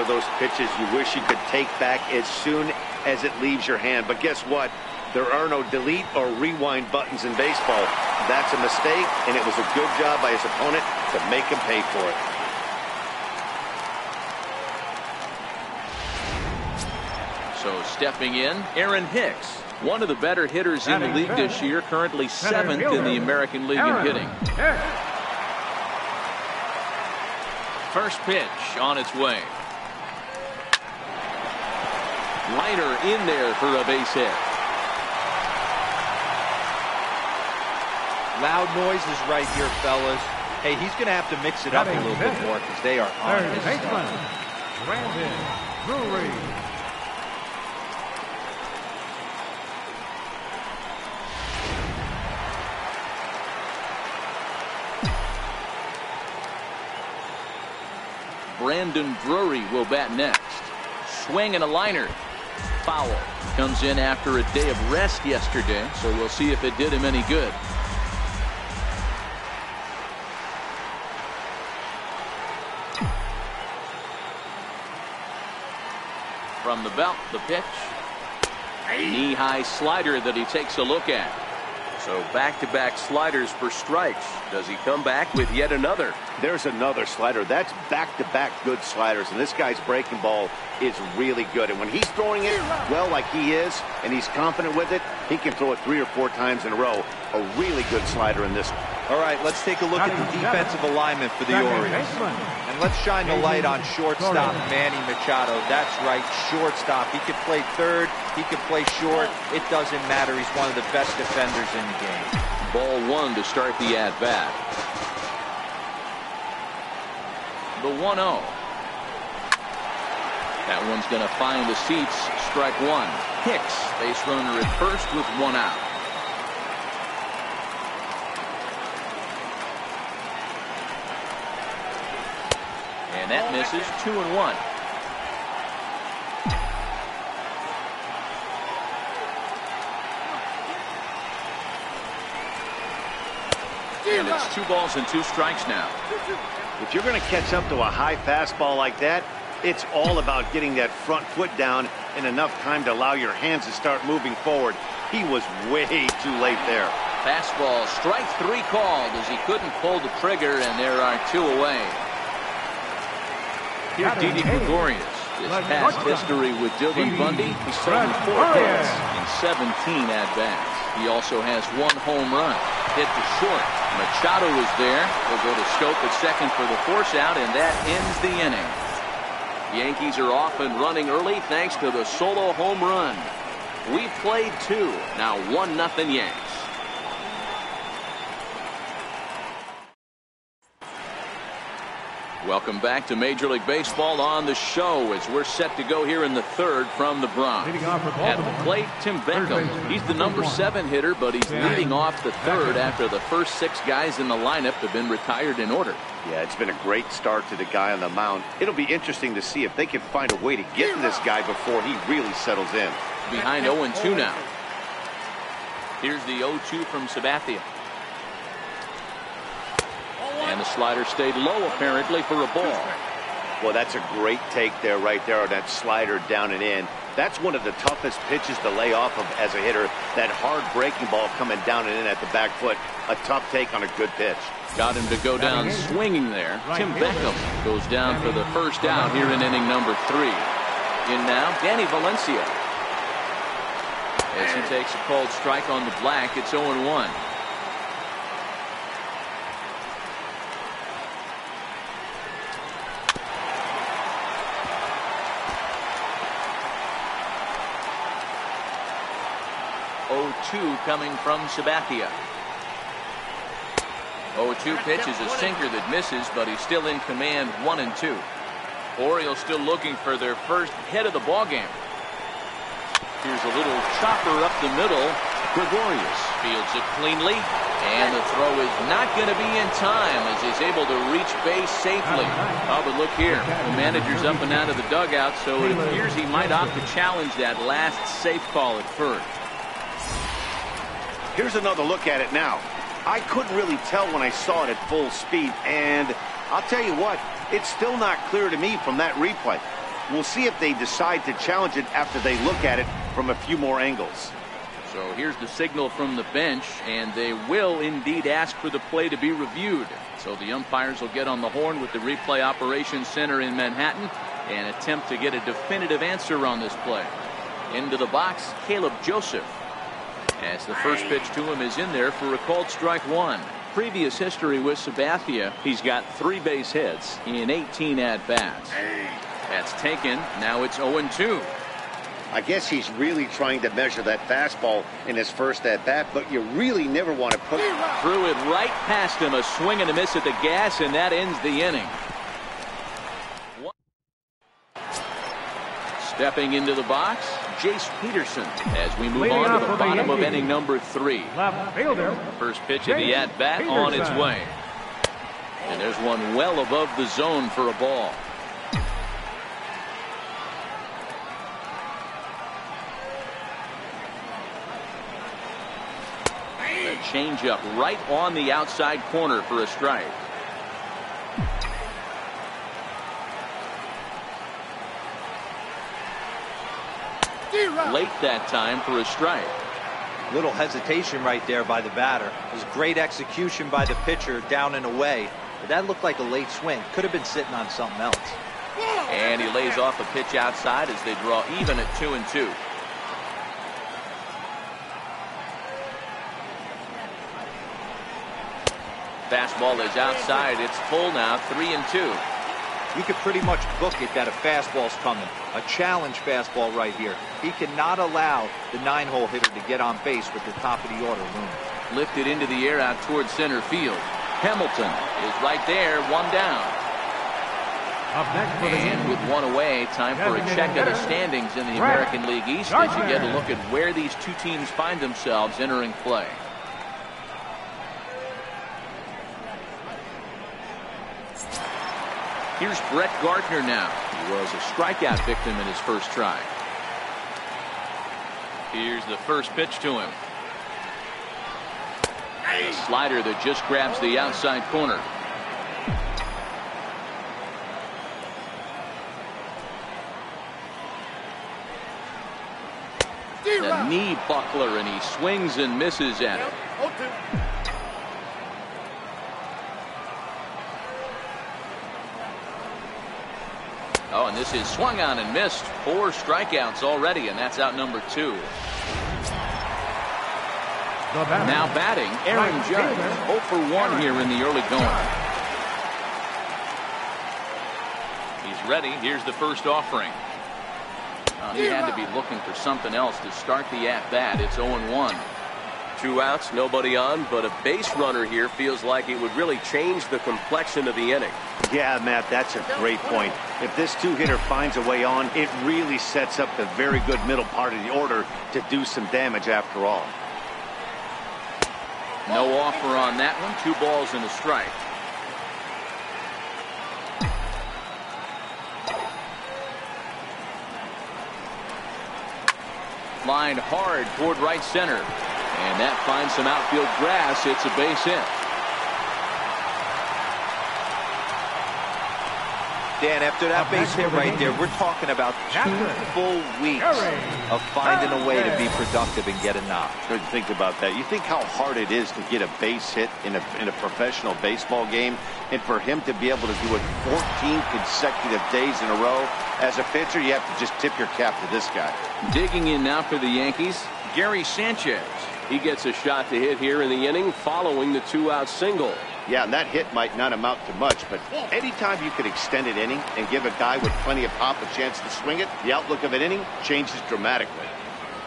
those pitches you wish you could take back as soon as it leaves your hand. But guess what? There are no delete or rewind buttons in baseball. That's a mistake, and it was a good job by his opponent to make him pay for it. So stepping in, Aaron Hicks, one of the better hitters in the league this year, currently 7th in the American League in hitting. First pitch on its way. Liner in there for a base hit. Loud noises right here, fellas. Hey, he's going to have to mix it up a little bit more because they are on his stuff. Brandon Drury. Brandon Drury will bat next. Swing and a liner. Foul. Comes in after a day of rest yesterday, so we'll see if it did him any good. From the belt, the pitch. Knee-high slider that he takes a look at. So back-to-back sliders for strikes. Does he come back with yet another? There's another slider. That's back-to-back good sliders, and this guy's breaking ball is really good. And when he's throwing it well like he is, and he's confident with it, he can throw it 3 or 4 times in a row. A really good slider in this one. All right, let's take a look at the defensive alignment for the Orioles. And let's shine the light on shortstop Manny Machado. That's right, shortstop. He could play third. He could play short. It doesn't matter. He's one of the best defenders in the game. Ball 1 to start the at-bat. The 1-0. That one's going to find the seats. Strike 1. Hicks, base runner at first with 1 out. And that misses. 2-1. And it's 2 balls and 2 strikes now. If you're going to catch up to a high fastball like that, it's all about getting that front foot down in enough time to allow your hands to start moving forward. He was way too late there. Fastball, strike 3 called as he couldn't pull the trigger, and there are 2 away. Here's Didi Gregorius. His past history with Dylan Bundy, he's thrown 4 hits in 17 at-bats. He also has 1 home run. Hit to short. Machado is there. He'll go to Scope at second for the force out, and that ends the inning. Yankees are off and running early thanks to the solo home run. We played 2. Now 1-0 Yanks. Welcome back to Major League Baseball on the show as we're set to go here in the 3rd from the Bronx. At the plate, Tim Beckham. He's the number 7 hitter, but he's leading off the 3rd after the first 6 guys in the lineup have been retired in order. Yeah, it's been a great start to the guy on the mound. It'll be interesting to see if they can find a way to get to this guy before he really settles in. Behind 0-2 now. Here's the 0-2 from Sabathia. And the slider stayed low apparently for a ball. Well, that's a great take there right there on that slider down and in. That's one of the toughest pitches to lay off of as a hitter. That hard breaking ball coming down and in at the back foot. A tough take on a good pitch. Got him to go down swinging there. Tim Beckham goes down for the first out here in inning number 3. In now, Danny Valencia. As he takes a called strike on the black, it's 0-1. Coming from Sabathia. 0-2 pitch is a sinker that misses, but he's still in command. 1-2. Orioles still looking for their first hit of the ball game. Here's a little chopper up the middle. Gregorius fields it cleanly, and the throw is not going to be in time as he's able to reach base safely. Oh, but look here, the manager's up and out of the dugout, so it appears he might opt to challenge that last safe call at first. Here's another look at it now. I couldn't really tell when I saw it at full speed, and I'll tell you what, it's still not clear to me from that replay. We'll see if they decide to challenge it after they look at it from a few more angles. So here's the signal from the bench, and they will indeed ask for the play to be reviewed. So the umpires will get on the horn with the replay operations center in Manhattan and attempt to get a definitive answer on this play. Into the box, Caleb Joseph, as the first pitch to him is in there for a called strike one. Previous history with Sabathia, he's got 3 base hits in 18 at-bats. That's taken. Now it's 0-2. I guess he's really trying to measure that fastball in his first at-bat, but you really never want to put... Threw it right past him, a swing and a miss at the gas, and that ends the inning. Stepping into the box, Jace Peterson, as we move on to the bottom of inning number 3. Left fielder. First pitch of the at-bat on its way. And there's one well above the zone for a ball. A changeup right on the outside corner for a strike. Late that time for a strike. Little hesitation right there by the batter. It was great execution by the pitcher down and away. But that looked like a late swing. Could have been sitting on something else. And he lays off a pitch outside as they draw even at 2-2. Fastball is outside. It's full now, 3-2. You could pretty much book it that a fastball's coming. A challenge fastball right here. He cannot allow the 9-hole hitter to get on base with the top of the order looming. Lifted into the air out towards center field. Hamilton is right there, one down. Up next for the And with one away, time for a check of the standings in the American League East as you get a look at where these two teams find themselves entering play. Here's Brett Gardner now. He was a strikeout victim in his first try. Here's the first pitch to him. A slider that just grabs the outside corner. The knee buckler, and he swings and misses at it. Oh, and this is swung on and missed. 4 strikeouts already, and that's out number 2. Now batting, Aaron Judge. 0 for 1 here in the early going. He's ready. Here's the first offering. He had to be looking for something else to start the at-bat. It's 0-1. 2 outs, nobody on, but a base runner here feels like it would really change the complexion of the inning. Yeah, Matt, that's a great point. If this 2-hitter finds a way on, it really sets up the very good middle part of the order to do some damage after all. No offer on that one. 2 balls and a strike. Lined hard toward right center. And that finds some outfield grass. It's a base hit. Dan, after that base hit right there, we're talking about 2 full weeks of finding a way to be productive and get a knock. Good to think about that. You think how hard it is to get a base hit in a professional baseball game, and for him to be able to do it 14 consecutive days in a row. As a pitcher, you have to just tip your cap to this guy. Digging in now for the Yankees, Gary Sanchez. He gets a shot to hit here in the inning following the 2-out single. Yeah, and that hit might not amount to much, but anytime you can extend an inning and give a guy with plenty of pop a chance to swing it, the outlook of an inning changes dramatically.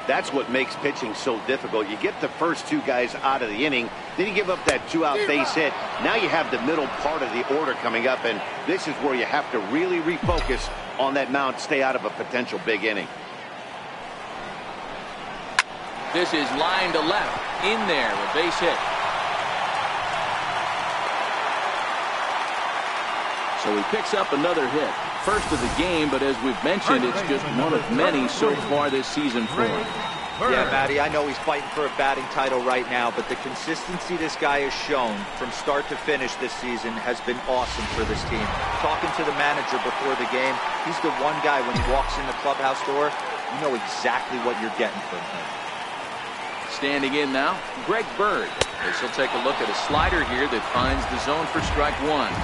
That's what makes pitching so difficult. You get the first 2 guys out of the inning, then you give up that 2-out base hit. Now you have the middle part of the order coming up, and this is where you have to really refocus on that mound, stay out of a potential big inning. This is line to left. In there, a base hit. So he picks up another hit. First of the game, but as we've mentioned, it's just one of many so far this season for him. Yeah, Matty, I know he's fighting for a batting title right now, but the consistency this guy has shown from start to finish this season has been awesome for this team. Talking to the manager before the game, he's the one guy when he walks in the clubhouse door, you know exactly what you're getting from him. Standing in now, Greg Bird. As he'll take a look at a slider here that finds the zone for strike one.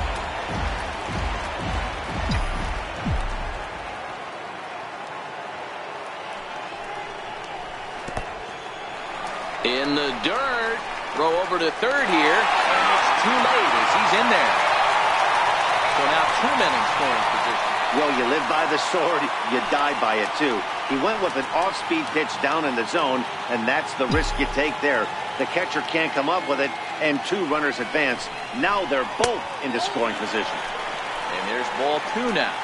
In the dirt. Throw over to third here. And it's too late as he's in there. So now 2 men in scoring position. Well, you live by the sword, you die by it too. He went with an off-speed pitch down in the zone, and that's the risk you take there. The catcher can't come up with it, and 2 runners advance. Now they're both into scoring position. And there's ball 2 now.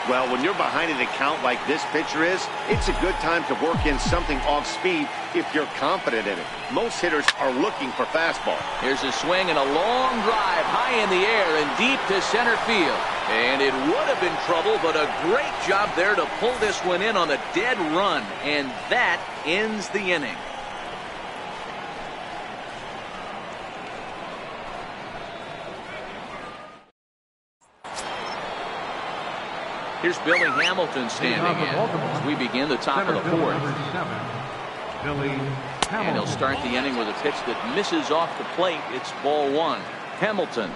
Well, when you're behind in a count like this pitcher is, it's a good time to work in something off-speed if you're confident in it. Most hitters are looking for fastball. Here's a swing and a long drive high in the air and deep to center field. And it would have been trouble, but a great job there to pull this one in on a dead run. And that ends the inning. Here's Billy Hamilton standing in as we begin the top of the fourth. And he'll start the inning with a pitch that misses off the plate. It's ball 1. Hamilton,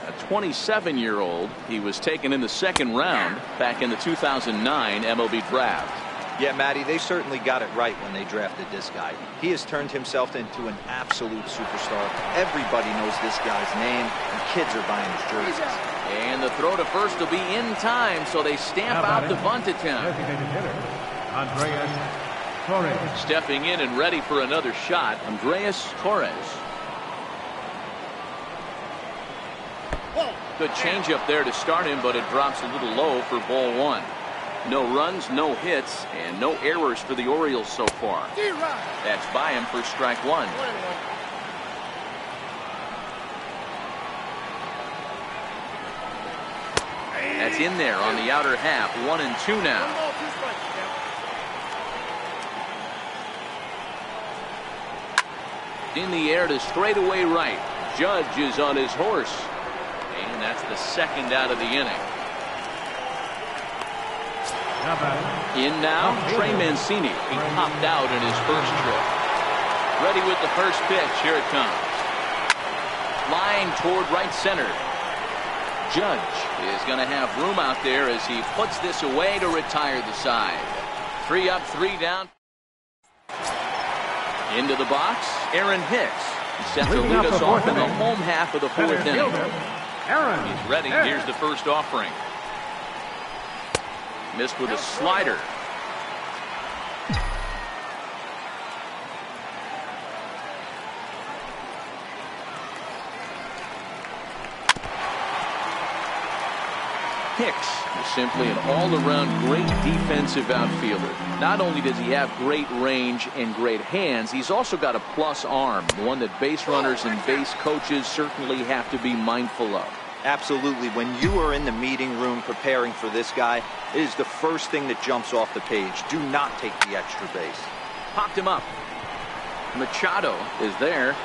a 27-year-old. He was taken in the second round back in the 2009 MLB draft. Yeah, Matty, they certainly got it right when they drafted this guy. He has turned himself into an absolute superstar. Everybody knows this guy's name, and kids are buying his jerseys. And the throw to first will be in time, so they stamp out the bunt attempt. Stepping in and ready for another shot, Andreas Torres. Good changeup there to start him, but it drops a little low for ball 1. No runs, no hits, and no errors for the Orioles so far. That's by him for strike 1. That's in there on the outer half. 1 and 2 now. In the air to straightaway right. Judge is on his horse. And that's the second out of the inning. In now, Trey Mancini. He popped out in his first trip. Ready with the first pitch. Here it comes. Flying toward right center. Judge is going to have room out there as he puts this away to retire the side. 3 up, 3 down. Into the box, Aaron Hicks. He's set to lead us off in the home half of the fourth inning. He's ready. Here's the first offering. Missed with a slider. Hicks is simply an all-around great defensive outfielder. Not only does he have great range and great hands, he's also got a plus arm, one that base runners and base coaches certainly have to be mindful of. Absolutely. When you are in the meeting room preparing for this guy, it is the first thing that jumps off the page. Do not take the extra base. Popped him up. Machado is there.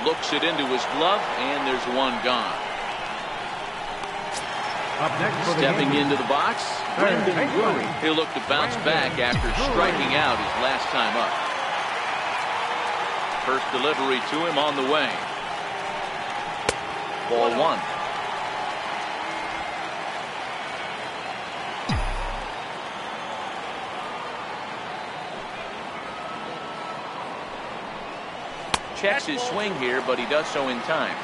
Looks it into his glove, and there's one gone. Stepping into the box, Brendan Drury. He'll look to bounce back after striking out his last time up. First delivery to him on the way. Ball 1. Checks his swing here, but he does so in time.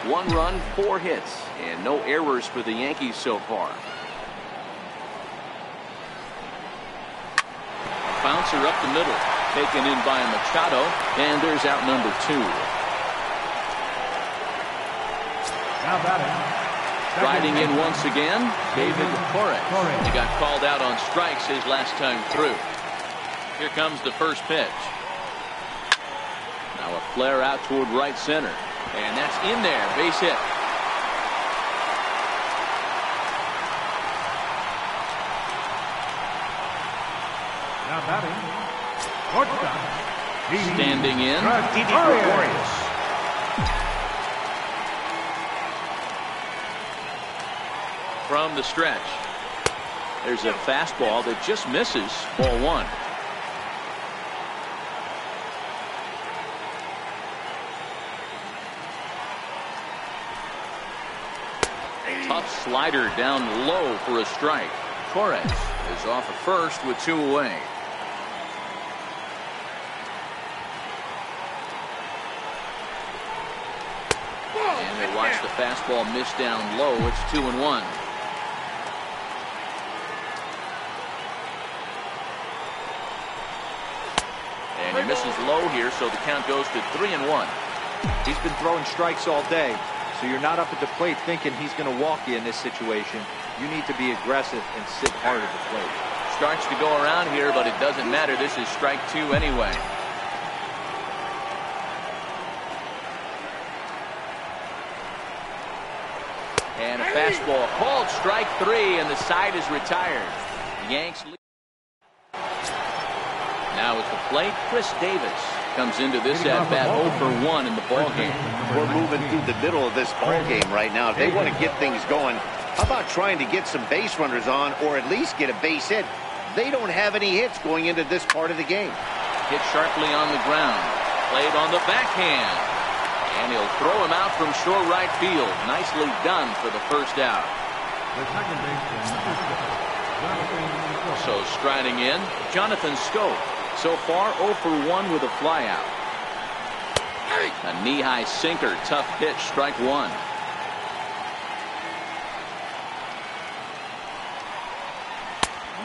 1 run, 4 hits, and no errors for the Yankees so far. Bouncer up the middle, taken in by Machado, and there's out number 2. Riding in once again, David Torres. He got called out on strikes his last time through. Here comes the first pitch. Now a flare out toward right center. And that's in there. Base hit. Now batting. Shortstop. Standing in. Didi Gregorius. From the stretch. There's a fastball that just misses. Ball one. Tough slider down low for a strike. Torres is off at first with 2 away. And they watch the fastball miss down low. It's 2-1. And he misses low here, so the count goes to 3-1. He's been throwing strikes all day, so you're not up at the plate thinking he's going to walk you in this situation. You need to be aggressive and sit hard at the plate. Starts to go around here, but it doesn't matter. This is strike 2 anyway. And a fastball called strike 3, and the side is retired. The Yanks lead. Now at the plate, Chris Davis comes into this at bat 0 for 1 in the ball game. We're moving through the middle of this ball game right now. If they want to get things going, how about trying to get some base runners on, or at least get a base hit? They don't have any hits going into this part of the game. Hit sharply on the ground. Played on the backhand. And he'll throw him out from short right field. Nicely done for the first out. The second baseman, Jonathan. So striding in, Jonathan Scope. So far 0 for 1 with a flyout. A knee-high sinker, tough pitch, strike 1.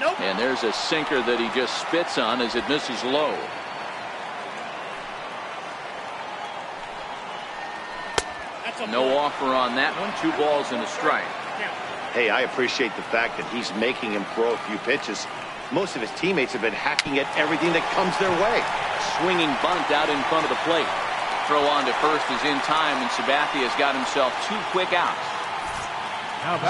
Nope. And there's a sinker that he just spits on as it misses low. No offer on that one. 2 balls and a strike. Hey, I appreciate the fact that he's making him throw a few pitches. Most of his teammates have been hacking at everything that comes their way. Swinging bunt out in front of the plate. Throw on to first is in time, and Sabathia has got himself 2 quick outs.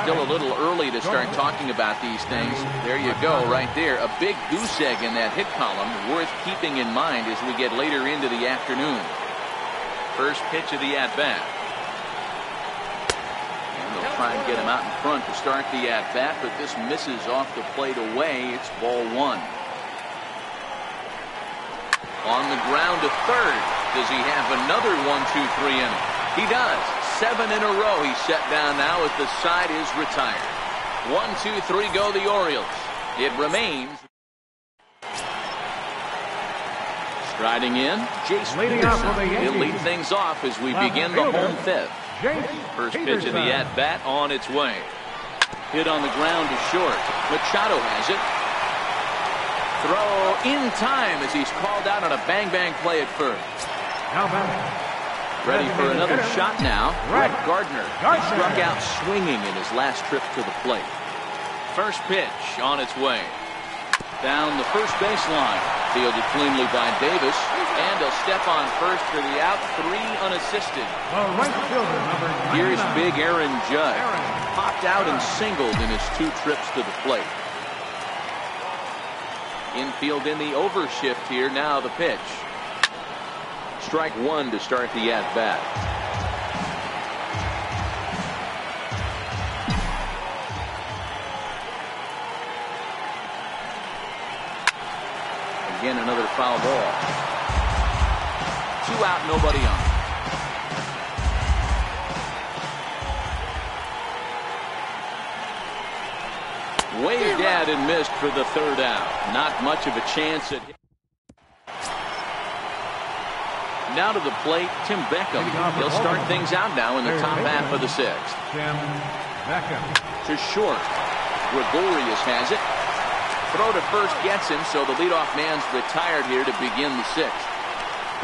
Still a little early to start talking about these things. There you go, right there. A big goose egg in that hit column, worth keeping in mind as we get later into the afternoon. First pitch of the at-bat. And they'll try and get him out in front to start the at-bat, but this misses off the plate away. It's ball 1. On the ground to third. Does he have another 1-2-3 inning? He does. 7 in a row he's set down now as the side is retired. 1, 2, 3 go the Orioles. It remains. Striding in, Jace Peterson. He'll lead things off as we begin the home 5th. First pitch of the at-bat on its way. Hit on the ground to short. Machado has it. Throw in time as he's called out on a bang-bang play at first. Ready for another shot now. Brett Gardner. He struck out swinging in his last trip to the plate. First pitch on its way. Down the first baseline. Fielded cleanly by Davis. And he'll step on first for the out. 3 unassisted. Here's big Aaron Judge. Popped out and singled in his 2 trips to the plate. Infield in the overshift here. Now the pitch. Strike 1 to start the at-bat. Again, another foul ball. 2 out, nobody on. Waved at and missed for the 3rd out. Not much of a chance at. Now to the plate, Tim Beckham. He'll start things out now in the top half of the 6th. Tim Beckham. To short. Gregorius has it. Throw to first gets him, so the leadoff man's retired here to begin the 6th.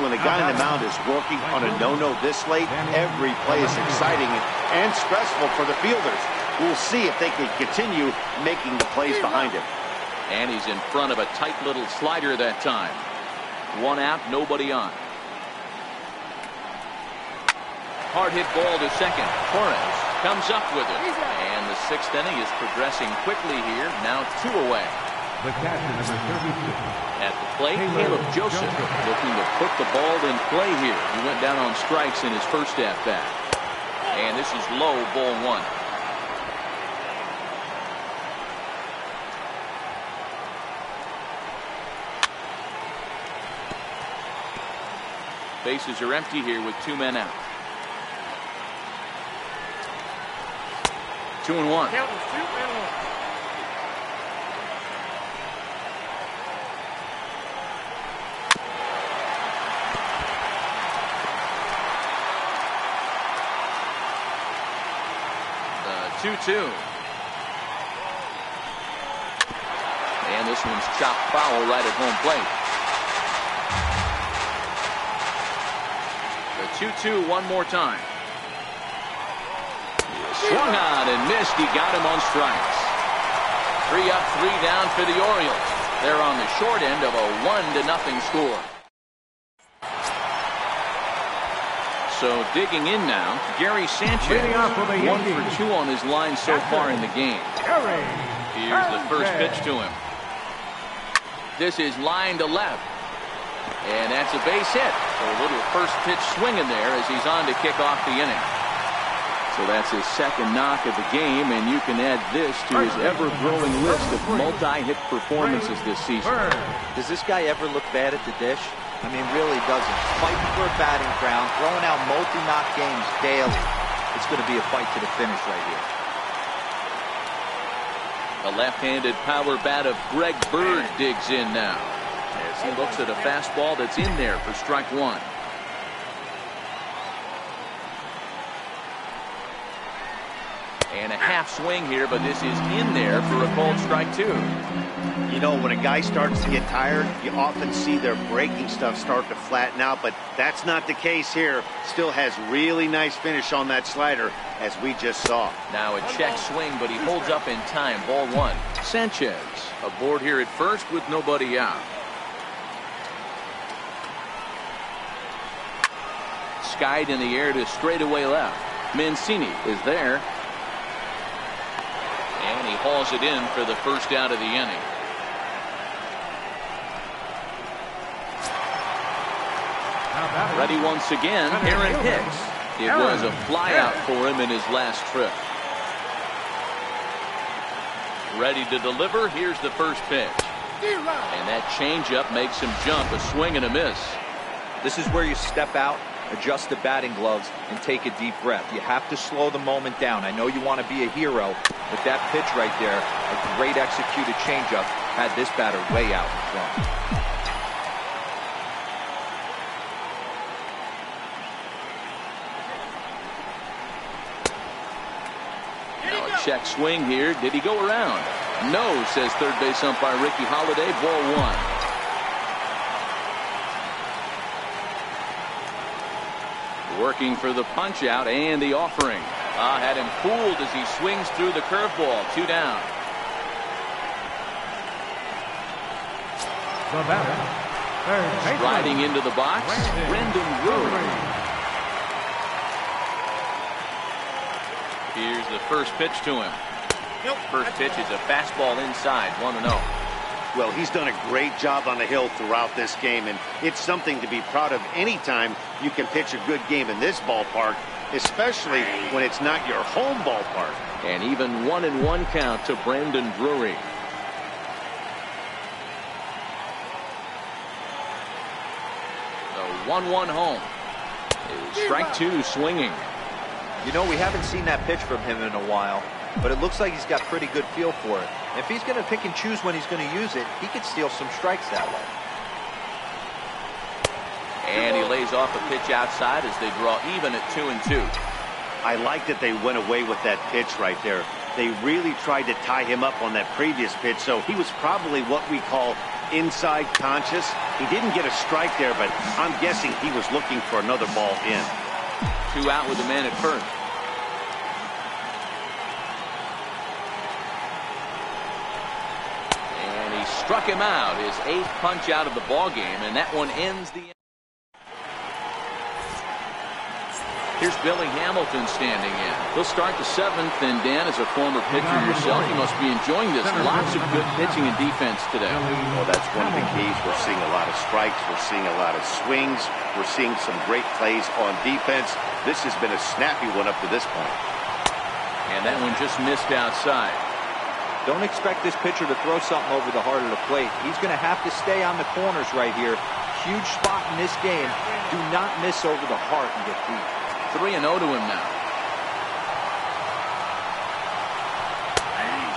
When a guy on the mound is working on a no-no this late, every play is exciting and stressful for the fielders. We'll see if they can continue making the plays behind him. And he's in front of a tight little slider that time. 1 out, nobody on. Hard hit ball to second. Torres comes up with it. And the 6th inning is progressing quickly here. Now 2 away. The catcher, number 32. At the plate, Caleb Joseph looking to put the ball in play here. He went down on strikes in his first at-bat. And this is low, ball one. Bases are empty here with 2 men out. 2-1. Count is 2-1. The 2-2. And this one's chopped foul right at home plate. The 2-2 one more time. Swung on and missed. He got him on strikes. 3 up, 3 down for the Orioles. They're on the short end of a 1-0 score. So digging in now, Gary Sanchez. 1 for 2 on his line so far in the game. Here's the first pitch to him. This is line to left. And that's a base hit. So a little first pitch swinging there as he's on to kick off the inning. So that's his second knock of the game, and you can add this to his ever-growing list of multi-hit performances this season. Does this guy ever look bad at the dish? I mean, really doesn't. Fighting for a batting crown, throwing out multi-knock games daily. It's going to be a fight to the finish right here. The left-handed power bat of Greg Bird digs in now as he looks at a fastball that's in there for strike 1. And a half swing here, but this is in there for a called strike 2. You know, when a guy starts to get tired, you often see their breaking stuff start to flatten out, but that's not the case here. Still has really nice finish on that slider, as we just saw. Now a check swing, but he holds up in time. Ball 1. Sanchez aboard here at first with nobody out. Skied in the air to straightaway left. Mancini is there. And he hauls it in for the first out of the inning. Ready once again, Aaron Hicks. It was a flyout for him in his last trip. Ready to deliver. Here's the first pitch. And that changeup makes him jump. A swing and a miss. This is where you step out, adjust the batting gloves, and take a deep breath. You have to slow the moment down. I know you want to be a hero, but that pitch right there, a great executed changeup, had this batter way out in front. Now a check swing here. Did he go around? No, says third base umpire Ricky Holiday. Ball 1. Working for the punch out and the offering. Had him fooled as he swings through the curveball. 2 down. Striding into the box, Brendan Drury. Here's the first pitch to him. First pitch is a fastball inside. 1-0. Well, he's done a great job on the hill throughout this game, and it's something to be proud of anytime you can pitch a good game in this ballpark, especially when it's not your home ballpark. And even 1-1 count to Brandon Drury. The 1-1 home. Strike 2 swinging. You know, we haven't seen that pitch from him in a while, but it looks like he's got pretty good feel for it. If he's going to pick and choose when he's going to use it, he could steal some strikes that way. And he lays off a pitch outside as they draw even at 2-2. I like that they went away with that pitch right there. They really tried to tie him up on that previous pitch, so he was probably what we call inside conscious. He didn't get a strike there, but I'm guessing he was looking for another ball in. 2 out with the man at first. And he struck him out, his 8th punch out of the ball game, and that one ends the Here's Billy Hamilton standing in. He'll start the 7th, and Dan, as a former pitcher yourself, you must be enjoying this. Lots of good pitching and defense today. Well, that's one of the keys. We're seeing a lot of strikes. We're seeing a lot of swings. We're seeing some great plays on defense. This has been a snappy one up to this point. And that one just missed outside. Don't expect this pitcher to throw something over the heart of the plate. He's going to have to stay on the corners right here. Huge spot in this game. Do not miss over the heart and get beat. 3-0 to him now.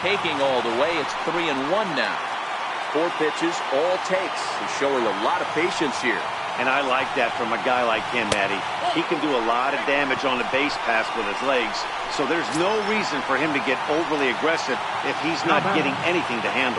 Taking all the way, it's 3-1 now. 4 pitches, all takes. He's showing a lot of patience here. And I like that from a guy like him, Matty. He can do a lot of damage on the base pass with his legs, so there's no reason for him to get overly aggressive if he's not getting anything to handle.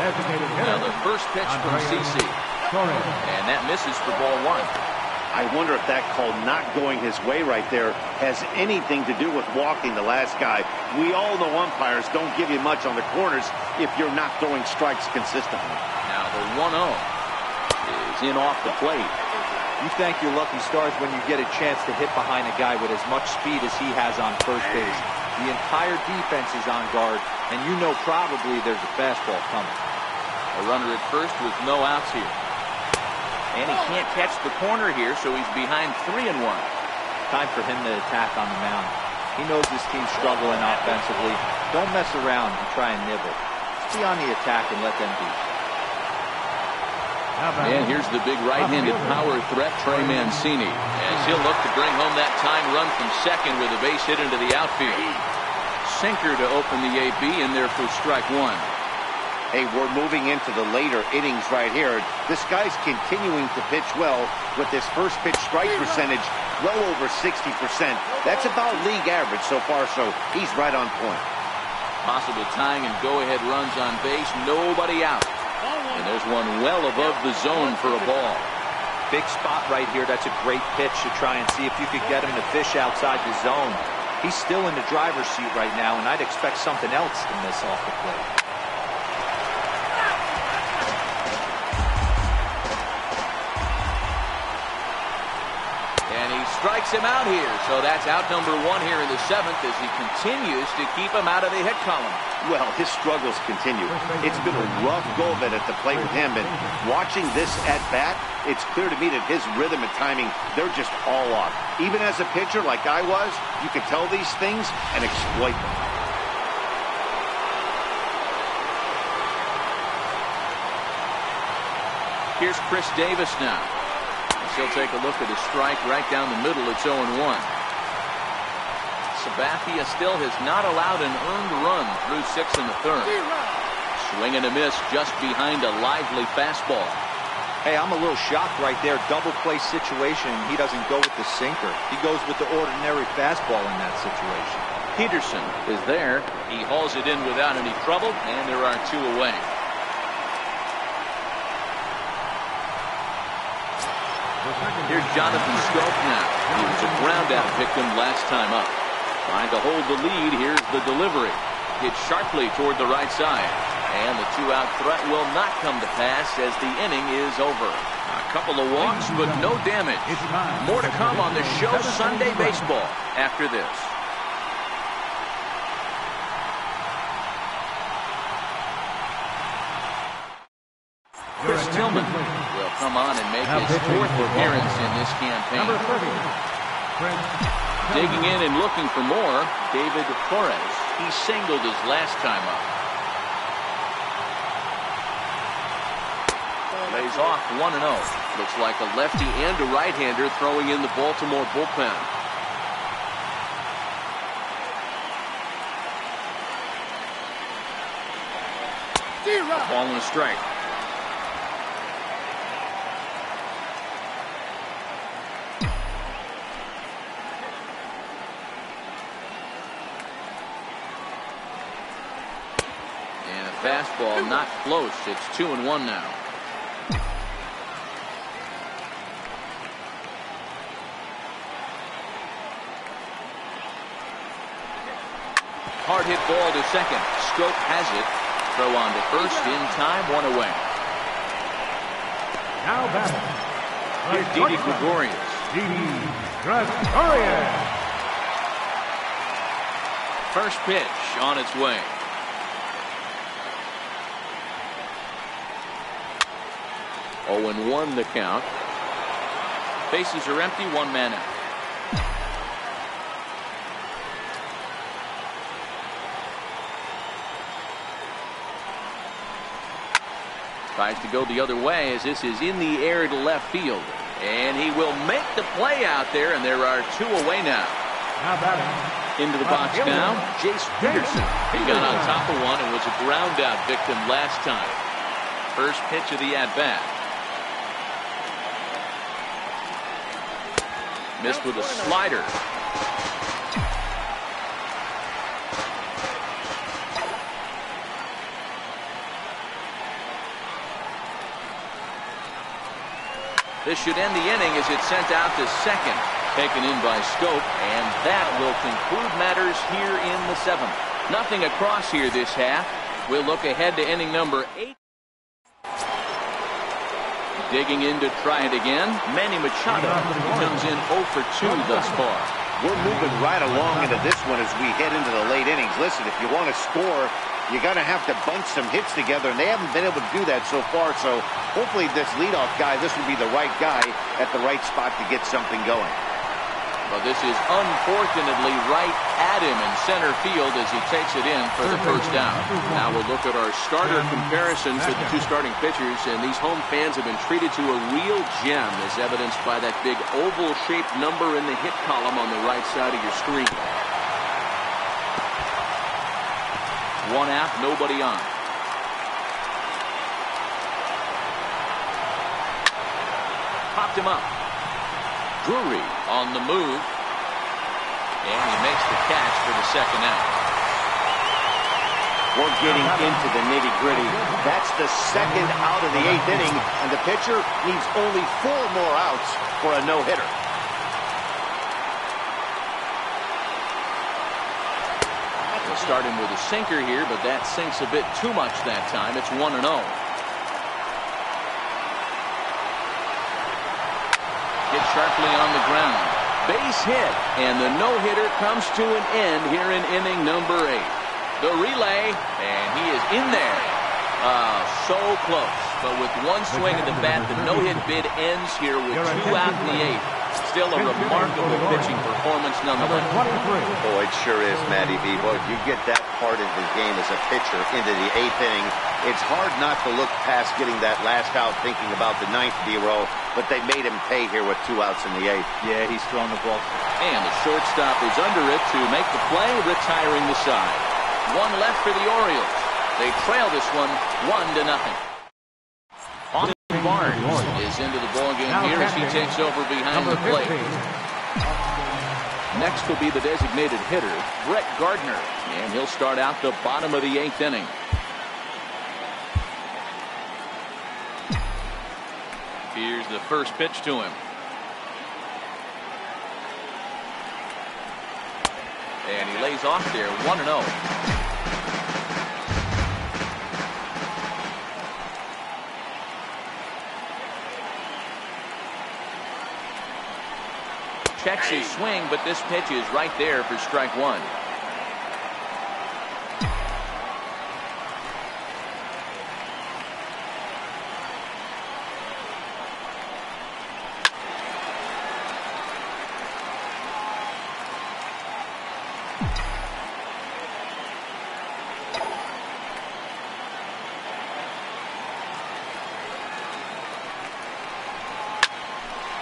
Now the first pitch from CC. And that misses for ball 1. I wonder if that call not going his way right there has anything to do with walking the last guy. We all know umpires don't give you much on the corners if you're not throwing strikes consistently. Now the 1-0 is in off the plate. You thank your lucky stars when you get a chance to hit behind a guy with as much speed as he has on first base. The entire defense is on guard, and you know probably there's a fastball coming. A runner at first with no outs here. And he can't catch the corner here, so he's behind 3-1. Time for him to attack on the mound. He knows his team's struggling offensively. Don't mess around and try and nibble. Just be on the attack and let them be. And here's the big right-handed power threat, Trey Mancini, as he'll look to bring home that tying run from second with a base hit into the outfield. Sinker to open the AB, and there for strike 1. Hey, we're moving into the later innings right here. This guy's continuing to pitch well with his first pitch strike percentage well over 60%. That's about league average so far, so he's right on point. Possible tying and go-ahead runs on base, nobody out. And there's one well above the zone for a ball. Big spot right here. That's a great pitch to try and see if you could get him to fish outside the zone. He's still in the driver's seat right now, and I'd expect something else to miss off the plate. Strikes him out here, so that's out number 1 here in the 7th as he continues to keep him out of the hit column. Well, his struggles continue. It's been a rough go of it at the plate with him, and watching this at bat, it's clear to me that his rhythm and timing, they're just all off. Even as a pitcher like I was, you can tell these things and exploit them. Here's Chris Davis now. He'll take a look at a strike right down the middle. It's 0-1. Sabathia still has not allowed an earned run through 6 in the 3rd. Swing and a miss just behind a lively fastball. Hey, I'm a little shocked right there. Double play situation. He doesn't go with the sinker. He goes with the ordinary fastball in that situation. Peterson is there. He hauls it in without any trouble, and there are 2 away. Here's Jonathan Scope now. He was a ground-out victim last time up. Trying to hold the lead. Here's the delivery. Hit sharply toward the right side. And the 2-out threat will not come to pass as the inning is over. A couple of walks, but no damage. More to come on the show Sunday Baseball after this. Chris Tillman will come on and make his 4th appearance in this campaign. Digging in and looking for more, David Torres. He singled his last time up. Lays off 1-0. Looks like a lefty and a right-hander throwing in the Baltimore bullpen. A ball and a strike. Fastball not close. It's 2-1 now. Hard hit ball to second. Scope has it. Throw on to first in time. 1 away. Now batting. Here's Didi Gregorius. Didi Gregorius. First pitch on its way. Oh, and 1 the count. Bases are empty, 1 man out. Tries to go the other way as this is in the air to left field. And he will make the play out there, and there are 2 away now. Now batting. Into the box now, Jace Peterson. He got on top of one and was a ground out victim last time. First pitch of the at-bat. Missed with a slider. This should end the inning as it's sent out to second. Taken in by Scope, and that will conclude matters here in the 7th. Nothing across here this half. We'll look ahead to inning number 8. Digging in to try it again. Manny Machado comes in 0 for 2 thus far. We're moving right along into this one as we head into the late innings. Listen, if you want to score, you got to have to bunch some hits together, and they haven't been able to do that so far. So hopefully this leadoff guy, this will be the right guy at the right spot to get something going. Well, this is unfortunately right at him in center field as he takes it in for the first down. Now we'll look at our starter comparison for the 2 starting pitchers, and these home fans have been treated to a real gem as evidenced by that big oval-shaped number in the hit column on the right side of your screen. 1 out, nobody on. Popped him up. Drury on the move, and he makes the catch for the second out. We're getting into the nitty-gritty. That's the second out of the 8th inning, and the pitcher needs only 4 more outs for a no-hitter. Starting with a sinker here, but that sinks a bit too much that time. It's 1-0. Hit sharply on the ground. Base hit, and the no-hitter comes to an end here in inning number 8. The relay, and he is in there. So close. But with 1 swing of the bat, the no-hit bid ends here with 2 out in the 8th. Still a remarkable pitching performance nonetheless. Oh, it sure is, Matty V. Boy, if you get that part of the game as a pitcher into the 8th inning, it's hard not to look past getting that last out thinking about the 9th D-row, but they made him pay here with 2 outs in the 8th. Yeah, he's thrown the ball. And the shortstop is under it to make the play, retiring the side. 1 left for the Orioles. They trail this one 1-0. Barnes is into the ballgame here as he takes over behind the plate. Next will be the designated hitter, Brett Gardner, and he'll start out the bottom of the 8th inning. Here's the first pitch to him. And he lays off there, 1-0. Checks his swing, but this pitch is right there for strike 1.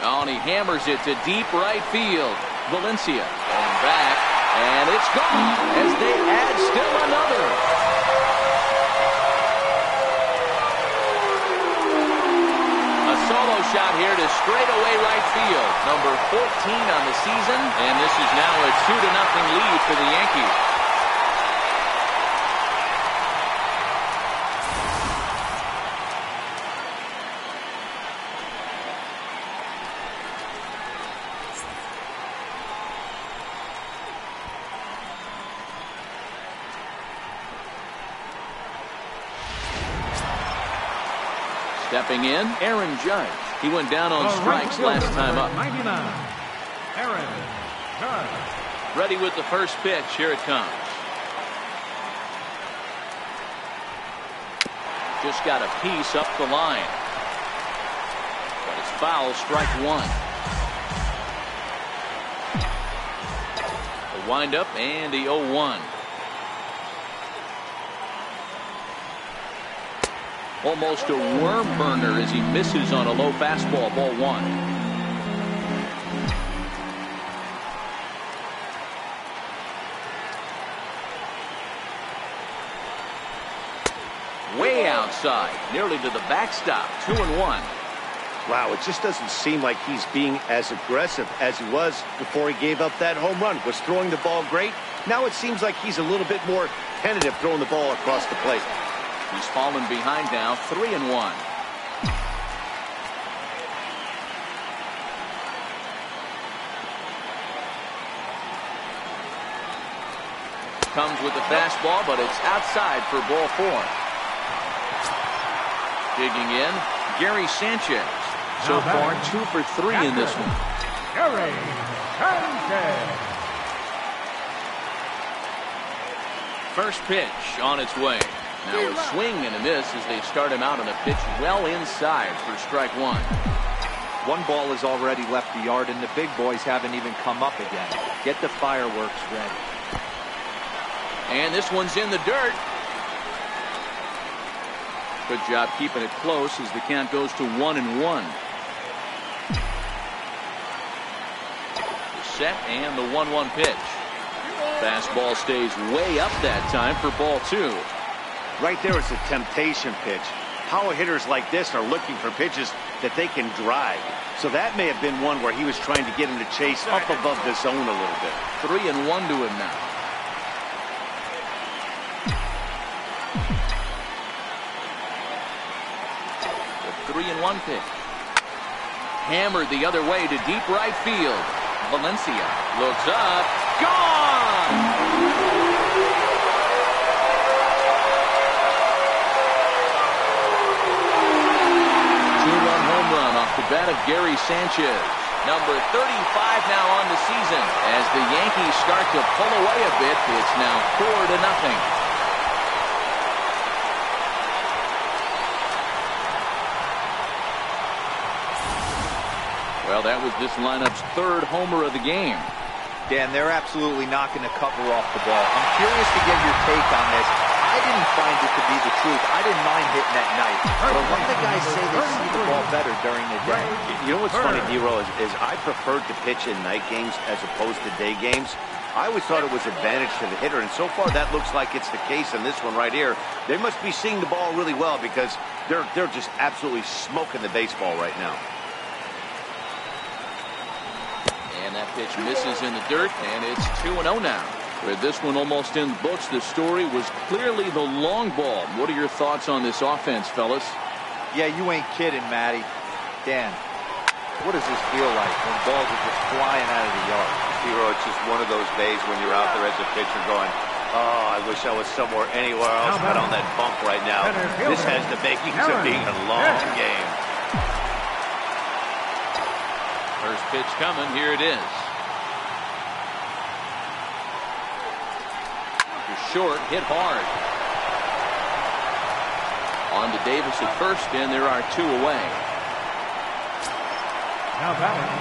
Oh, and he hammers it to deep right field. Valencia going back, and it's gone as they add still another. A solo shot here to straightaway right field. Number 14 on the season, and this is now a 2-0 lead for the Yankees. Stepping in, Aaron Judge. He went down on strikes last time up. 99, Aaron Judge. Ready with the first pitch. Here it comes. Just got a piece up the line. But it's foul, strike one. The windup and the 0-1. Almost a worm burner as he misses on a low fastball, ball one. Way outside, nearly to the backstop, 2-1. Wow, it just doesn't seem like he's being as aggressive as he was before he gave up that home run. Was throwing the ball great. Now it seems like he's a little bit more tentative throwing the ball across the plate. He's fallen behind now, 3-1. Comes with the fastball, but it's outside for ball four. Digging in, Gary Sanchez. So far, 2 for 3 in this one. Gary Sanchez. First pitch on its way. Now a swing and a miss as they start him out on a pitch well inside for strike one. One ball has already left the yard, and the big boys haven't even come up again. Get the fireworks ready. And this one's in the dirt. Good job keeping it close as the count goes to 1-1. The set and the 1-1 pitch. Fastball stays way up that time for ball two. Right there, it's a temptation pitch. Power hitters like this are looking for pitches that they can drive. So that may have been one where he was trying to get him to chase up above the zone a little bit. 3-1 to him now. The 3-1 pitch. Hammered the other way to deep right field. Valencia looks up. Gone! Off the bat of Gary Sanchez. Number 35 now on the season. As the Yankees start to pull away a bit, it's now 4-0. Well, that was this lineup's third homer of the game. Dan, they're absolutely not going to cover off the ball. I'm curious to get your take on this. I didn't find it to be the truth. I didn't mind hitting at night. But a lot of guys say they see the ball better during the day. You know what's funny, D-Roll, is I preferred to pitch in night games as opposed to day games. I always thought it was advantage to the hitter, and so far that looks like it's the case in this one right here. They must be seeing the ball really well because they're just absolutely smoking the baseball right now. And that pitch misses in the dirt, and it's 2-0 now. With this one almost in the books, the story was clearly the long ball. What are your thoughts on this offense, fellas? Yeah, you ain't kidding, Matty. Dan, what does this feel like when balls are just flying out of the yard? Hero, it's just one of those days when you're out there as a pitcher going, oh, I wish I was somewhere anywhere else but on that bump right now. This has the makings of being a long game. First pitch coming. Here it is. Short, hit hard. On to Davis at first, and there are 2 away.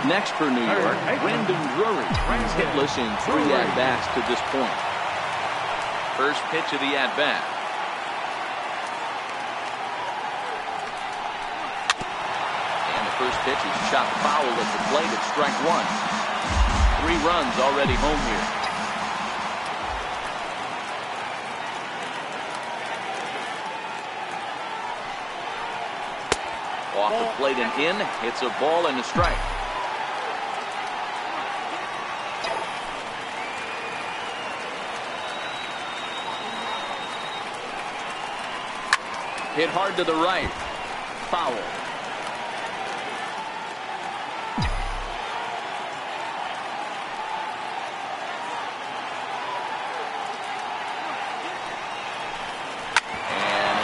Next for New York, Brandon Drury. He's hitless in 3 at-bats to this point. First pitch of the at-bat. And the first pitch is shot foul at the plate at strike one. 3 runs already home here. Off the plate and in. It's a ball and a strike. Hit hard to the right. Foul.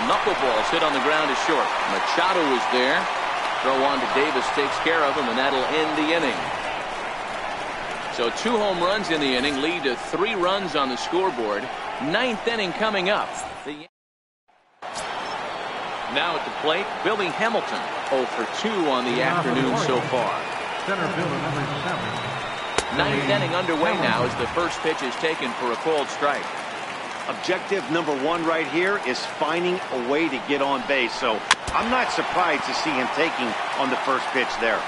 Knuckleball's hit on the ground is short. Machado is there. Throw on to Davis takes care of him, and that'll end the inning. So 2 home runs in the inning lead to 3 runs on the scoreboard. 9th inning coming up. Now at the plate, Billy Hamilton. 0 for 2 on the afternoon so far. Center fielder number 7. Ninth inning underway now as the first pitch is taken for a called strike. Objective number 1 right here is finding a way to get on base. So I'm not surprised to see him taking on the first pitch there.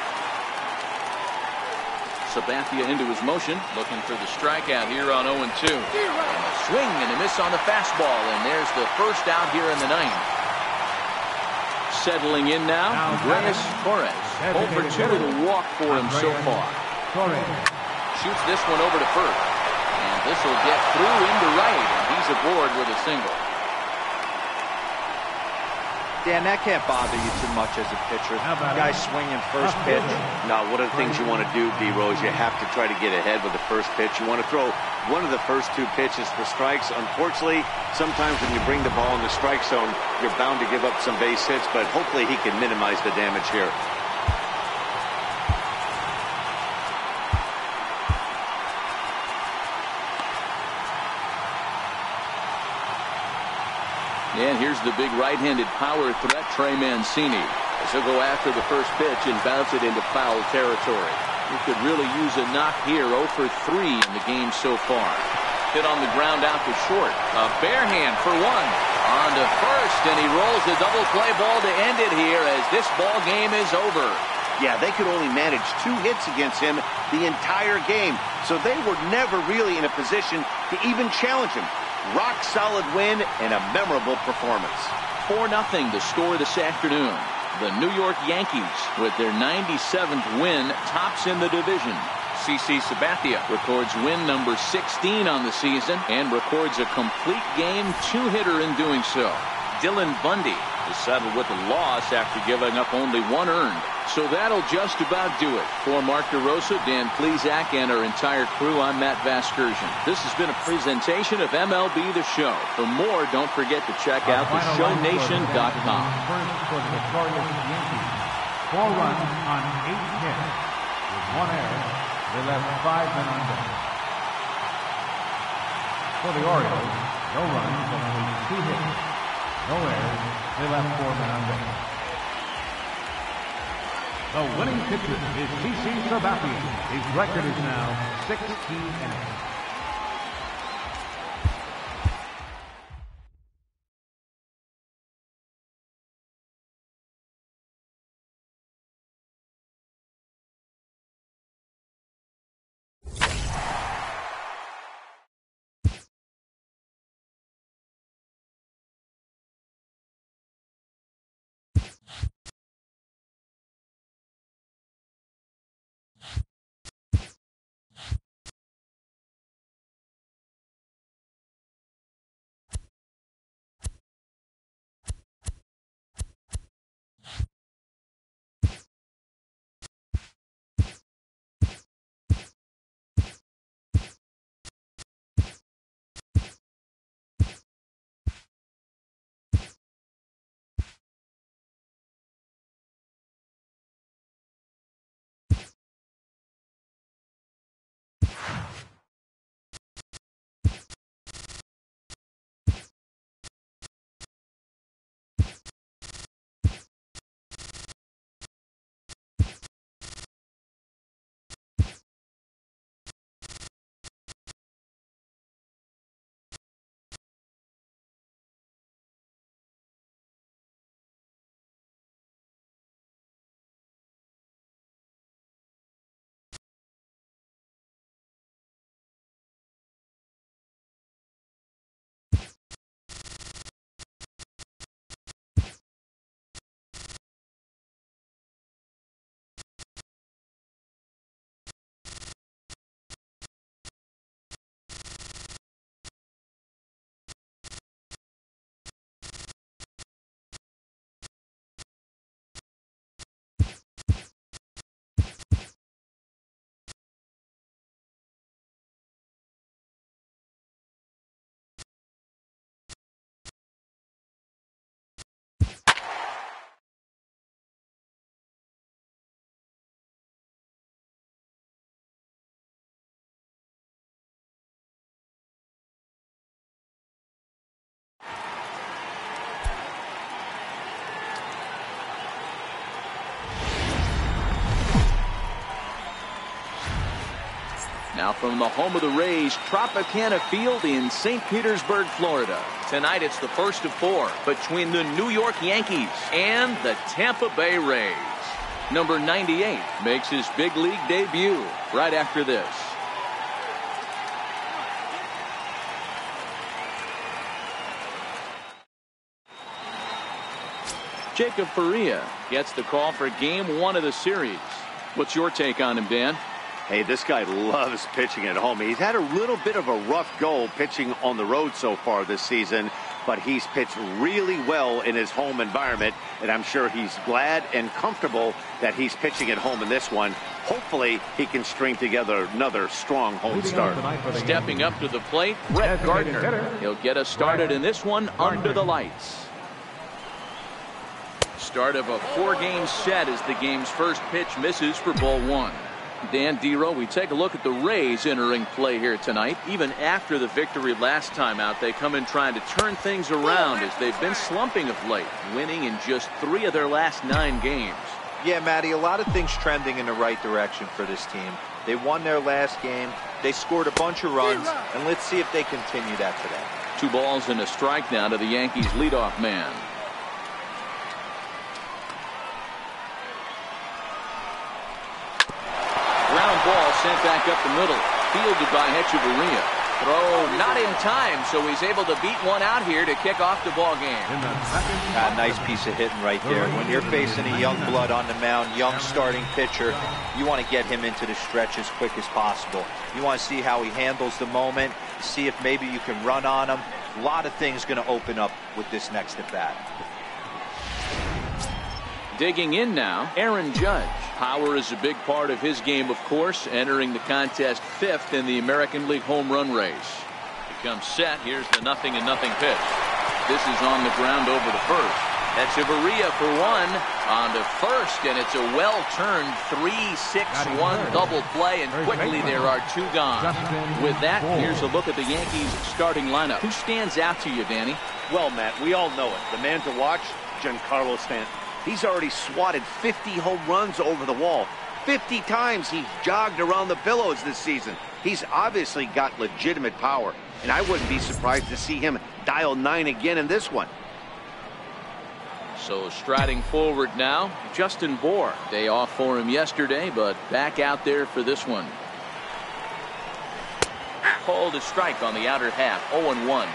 Sabathia into his motion, looking for the strikeout here on 0-2. And a swing and a miss on the fastball, and there's the first out here in the ninth. Settling in now, Andres Torres. 0 for 2 with a walk for him so far. Shoots this one over to first. And this will get through into right, and he's aboard with a single. Dan, that can't bother you too much as a pitcher. Guy swinging first pitch. Now, one of the things you want to do, D-Rose, you have to try to get ahead with the first pitch. You want to throw one of the first 2 pitches for strikes. Unfortunately, sometimes when you bring the ball in the strike zone, you're bound to give up some base hits, but hopefully he can minimize the damage here. And here's the big right-handed power threat, Trey Mancini. As he'll go after the first pitch and bounce it into foul territory. He could really use a knock here. 0 for 3 in the game so far. Hit on the ground out to short. A bare hand for 1. On to first, and he rolls the double play ball to end it here as this ball game is over. Yeah, they could only manage 2 hits against him the entire game, so they were never really in a position to even challenge him. Rock solid win and a memorable performance. 4-0 the score this afternoon. The New York Yankees, with their 97th win, tops in the division. CC Sabathia records win number 16 on the season and records a complete game 2-hitter in doing so. Dylan Bundy is settled with a loss after giving up only 1 earned. So that'll just about do it. For Mark DeRosa, Dan Plesac, and our entire crew, I'm Matt Vasgersian. This has been a presentation of MLB The Show. For more, don't forget to check out theshownation.com. First for the victorious Yankees. 4 runs on 8 hits. With 1 error, they left 5 men on base. For the Orioles, no runs and only 2 hits. No errors, they left 4 men on base. The winning pitcher is CC Sabathia. His record is now 16-0. Now from the home of the Rays, Tropicana Field in St. Petersburg, Florida. Tonight it's the first of 4 between the New York Yankees and the Tampa Bay Rays. Number 98 makes his big league debut right after this. Jacob Faria gets the call for game 1 of the series. What's your take on him, Dan? Hey, this guy loves pitching at home. He's had a little bit of a rough go pitching on the road so far this season, but he's pitched really well in his home environment, and I'm sure he's glad and comfortable that he's pitching at home in this one. Hopefully, he can string together another strong home start. Stepping up to the plate, Brett Gardner. He'll get us started in this one under the lights. Start of a 4-game set as the game's first pitch misses for ball 1. Dan Dero, we take a look at the Rays entering play here tonight. Even after the victory last time out, they come in trying to turn things around as they've been slumping of late, winning in just 3 of their last 9 games. Yeah, Matty, a lot of things trending in the right direction for this team. They won their last game. They scored a bunch of runs, and let's see if they continue that today. 2 balls and a strike now to the Yankees leadoff man. Ground ball sent back up the middle, fielded by Hechavarria. Throw not in time, so he's able to beat one out here to kick off the ball game. Nice piece of hitting right there. When you're facing a young blood on the mound, young starting pitcher, you want to get him into the stretch as quick as possible. You want to see how he handles the moment, see if maybe you can run on him. A lot of things going to open up with this next at bat. Digging in now, Aaron Judge. Power is a big part of his game, of course, entering the contest 5th in the American League home run race. He comes set. Here's the 0-0 pitch. This is on the ground over to first. Hechavarria for 1 on to first, and it's a well-turned 3-6-1 double play, and quickly there are 2 gone. With that, here's a look at the Yankees starting lineup. Who stands out to you, Danny? Well, Matt, we all know it. The man to watch, Giancarlo Stanton. He's already swatted 50 home runs over the wall. 50 times he's jogged around the pillows this season. He's obviously got legitimate power, and I wouldn't be surprised to see him dial 9 again in this one. So striding forward now, Justin Bour. Day off for him yesterday, but back out there for this one. Called a strike on the outer half, 0-1.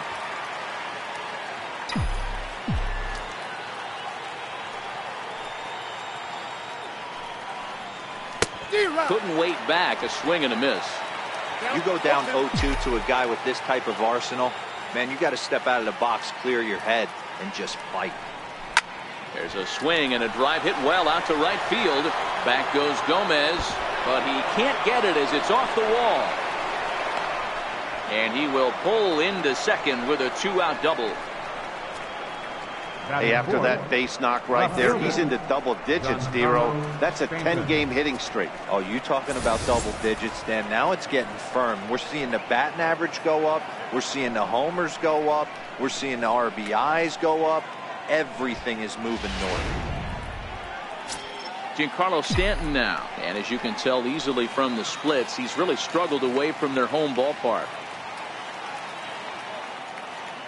Couldn't wait back, a swing and a miss. You go down 0-2 to a guy with this type of arsenal, man, you got to step out of the box, clear your head, and just fight. There's a swing and a drive hit well out to right field. Back goes Gomez, but he can't get it as it's off the wall. And he will pull into second with a 2-out double. Hey, after that base knock right there, he's into double digits, Dero. That's a 10-game hitting streak. Oh, you talking about double digits, Dan? Now it's getting firm. We're seeing the batting average go up. We're seeing the homers go up. We're seeing the RBIs go up. Everything is moving north. Giancarlo Stanton now. And as you can tell easily from the splits, he's really struggled away from their home ballpark.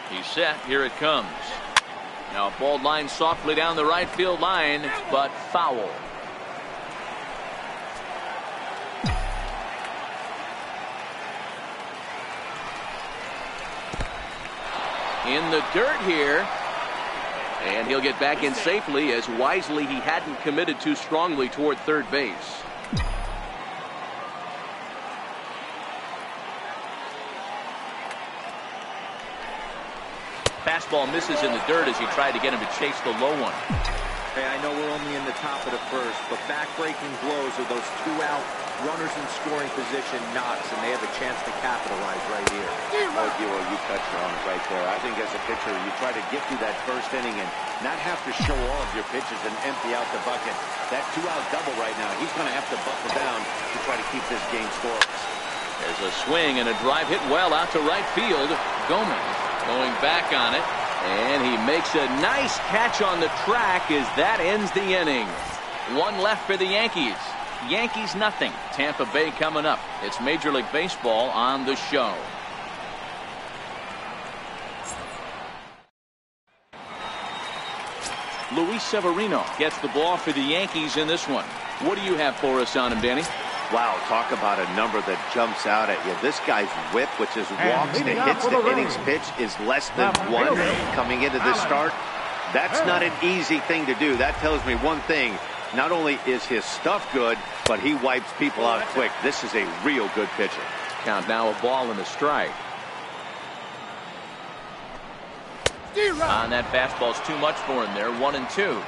He's set. Here it comes. Now a ball line softly down the right field line, but foul. In the dirt here. And he'll get back in safely, as wisely he hadn't committed too strongly toward third base. Fastball misses in the dirt as he tried to get him to chase the low one. Hey, I know we're only in the top of the first, but back-breaking blows are those 2-out runners in scoring position knocks, and they have a chance to capitalize right here. Oh, Dero, you touched on it right there. I think as a pitcher, you try to get through that first inning and not have to show all of your pitches and empty out the bucket. That 2-out double right now, he's going to have to buckle down to try to keep this game scoreless. There's a swing and a drive hit well out to right field. Gomez going back on it, and he makes a nice catch on the track as that ends the inning. 1 left for the Yankees. Yankees nothing. Tampa Bay coming up. It's Major League Baseball on the show. Luis Severino gets the ball for the Yankees in this one. What do you have for us on him, Danny? Wow, talk about a number that jumps out at you. This guy's whip, which is walks to hits to innings pitch, is less than 1 coming into this start. That's not an easy thing to do. That tells me one thing. Not only is his stuff good, but he wipes people out quick. This is a real good pitcher. Count now, a ball and a strike. And that fastball's too much for him there. 1-2.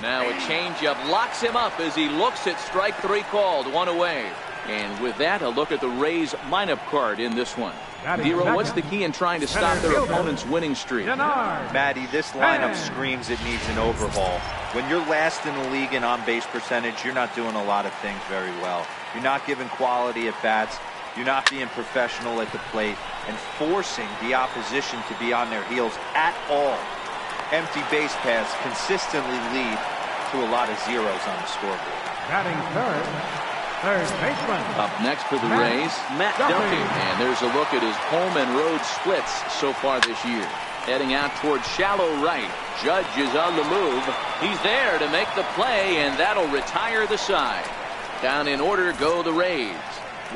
Now a changeup locks him up as he looks at strike 3 called. 1 away. And with that, a look at the Rays lineup card in this one. Dero, what's the key in trying to stop their opponent's winning streak? Matty, this lineup screams it needs an overhaul. When you're last in the league in on-base percentage, you're not doing a lot of things very well. You're not giving quality at bats. You're not being professional at the plate and forcing the opposition to be on their heels at all. Empty base paths consistently lead to a lot of zeros on the scoreboard. Batting third baseman. Up next for the Rays, Matt Duffy. And there's a look at his home and road splits so far this year. Heading out towards shallow right. Judge is on the move. He's there to make the play, and that'll retire the side. Down in order go the Rays.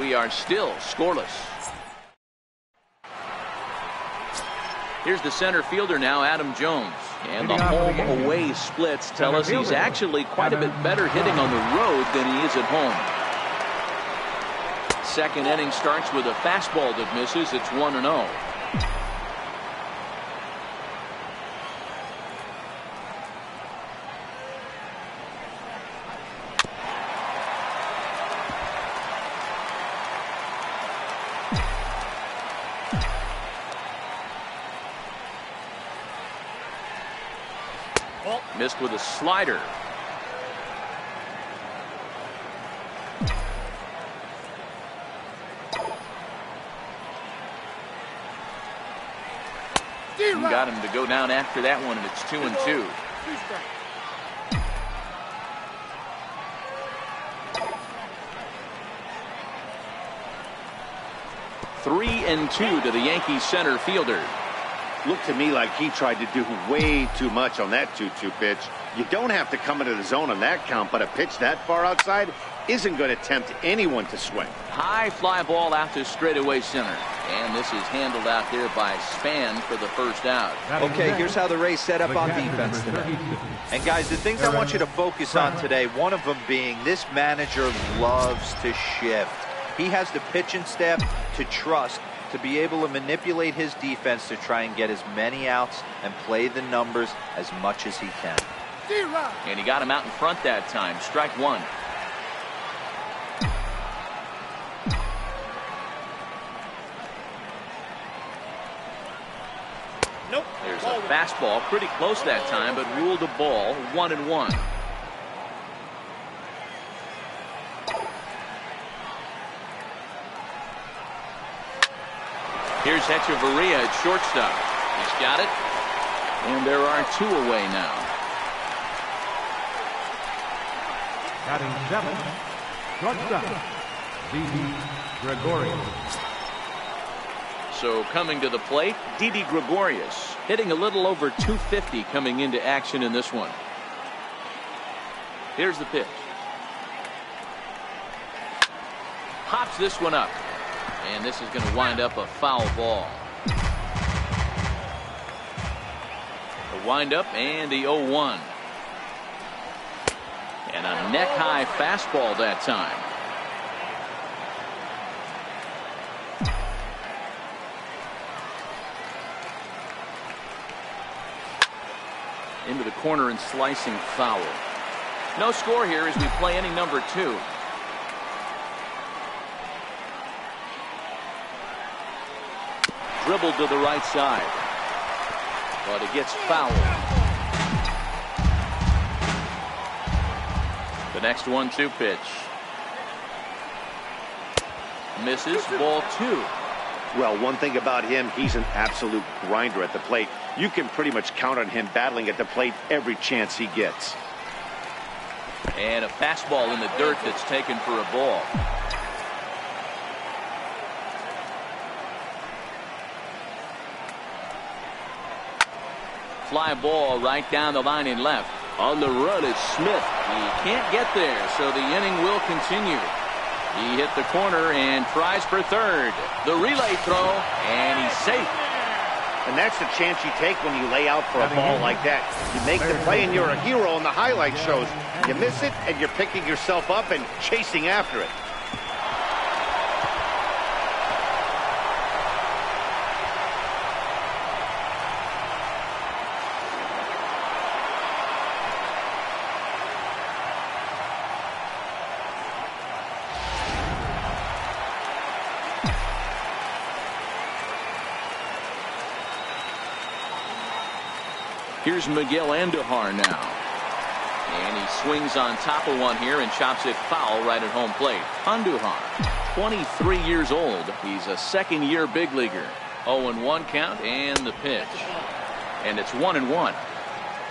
We are still scoreless. Here's the center fielder now, Adam Jones. And the home-away splits tell us he's actually quite a bit better hitting on the road than he is at home. Second inning starts with a fastball that misses. It's 1-0. Missed with a slider. Got him to go down after that one, and it's 2-2. Three and 2 to the Yankees center fielder. Looked to me like he tried to do way too much on that 2-2 pitch. You don't have to come into the zone on that count, but a pitch that far outside isn't going to tempt anyone to swing. High fly ball out to straightaway center. And this is handled out there by Span for the first out. Okay, here's how the Rays set up on defense today. And guys, the things I want you to focus on today, one of them being this manager loves to shift. He has the pitching staff to trust to be able to manipulate his defense to try and get as many outs and play the numbers as much as he can. And he got him out in front that time. Strike 1. Nope. There's a fastball pretty close that time, but ruled a ball. 1-1. Here's Echeverria at shortstop. He's got it. And there are 2 away now. Batting 7, shortstop, Didi Gregorius. So coming to the plate, Didi Gregorius, hitting a little over 250 coming into action in this one. Here's the pitch. Pops this one up. And this is going to wind up a foul ball. The windup and the 0-1. And a neck-high fastball that time. Into the corner and slicing foul. No score here as we play inning number 2. Dribbled to the right side. But it gets fouled. The next 1-2 pitch. Misses. Ball 2. Well, one thing about him, he's an absolute grinder at the plate. You can pretty much count on him battling at the plate every chance he gets. And a fastball in the dirt that's taken for a ball. Fly ball right down the line in left. On the run is Smith. He can't get there, so the inning will continue. He hit the corner and tries for third. The relay throw, and he's safe. And that's the chance you take when you lay out for a ball like that. You make the play and you're a hero in the highlight shows. You miss it and you're picking yourself up and chasing after it. Here's Miguel Andujar now. And he swings on top of one here and chops it foul right at home plate. Andujar, 23 years old. He's a second-year big leaguer. 0-1 count and the pitch. And it's 1-1.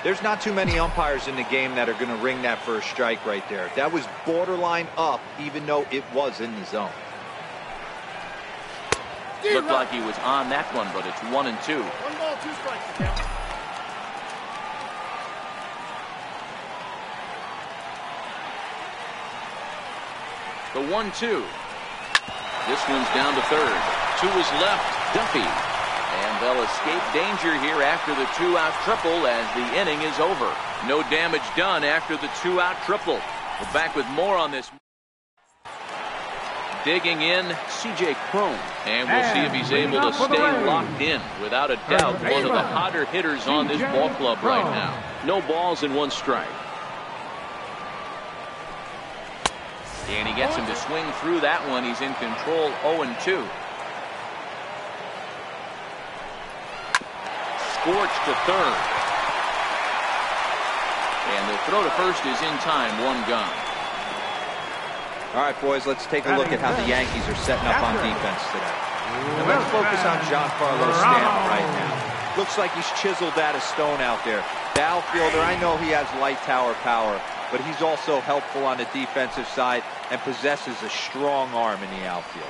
There's not too many umpires in the game that are going to ring that first strike right there. That was borderline up, even though it was in the zone. Looked like he was on that one, but it's 1-2. 1 ball, 2 strikes to count. The 1-2. This one's down to third. To his left, Duffy. And they'll escape danger here after the 2-out triple as the inning is over. No damage done after the 2-out triple. We're back with more on this. Digging in, C.J. Cron. And we'll see if he's able to stay locked in. Without a doubt, one of the hotter hitters on this ball club right now. No balls and 1 strike. And he gets him to swing through that one. He's in control, 0-2. Scorched to third. And the throw to first is in time, 1 gone. All right, boys, let's take a look at how the Yankees are setting up on defense today. And let's focus on Giancarlo Stanton right now. Looks like he's chiseled that of stone out there. The outfielder, I know he has light tower power, but he's also helpful on the defensive side and possesses a strong arm in the outfield.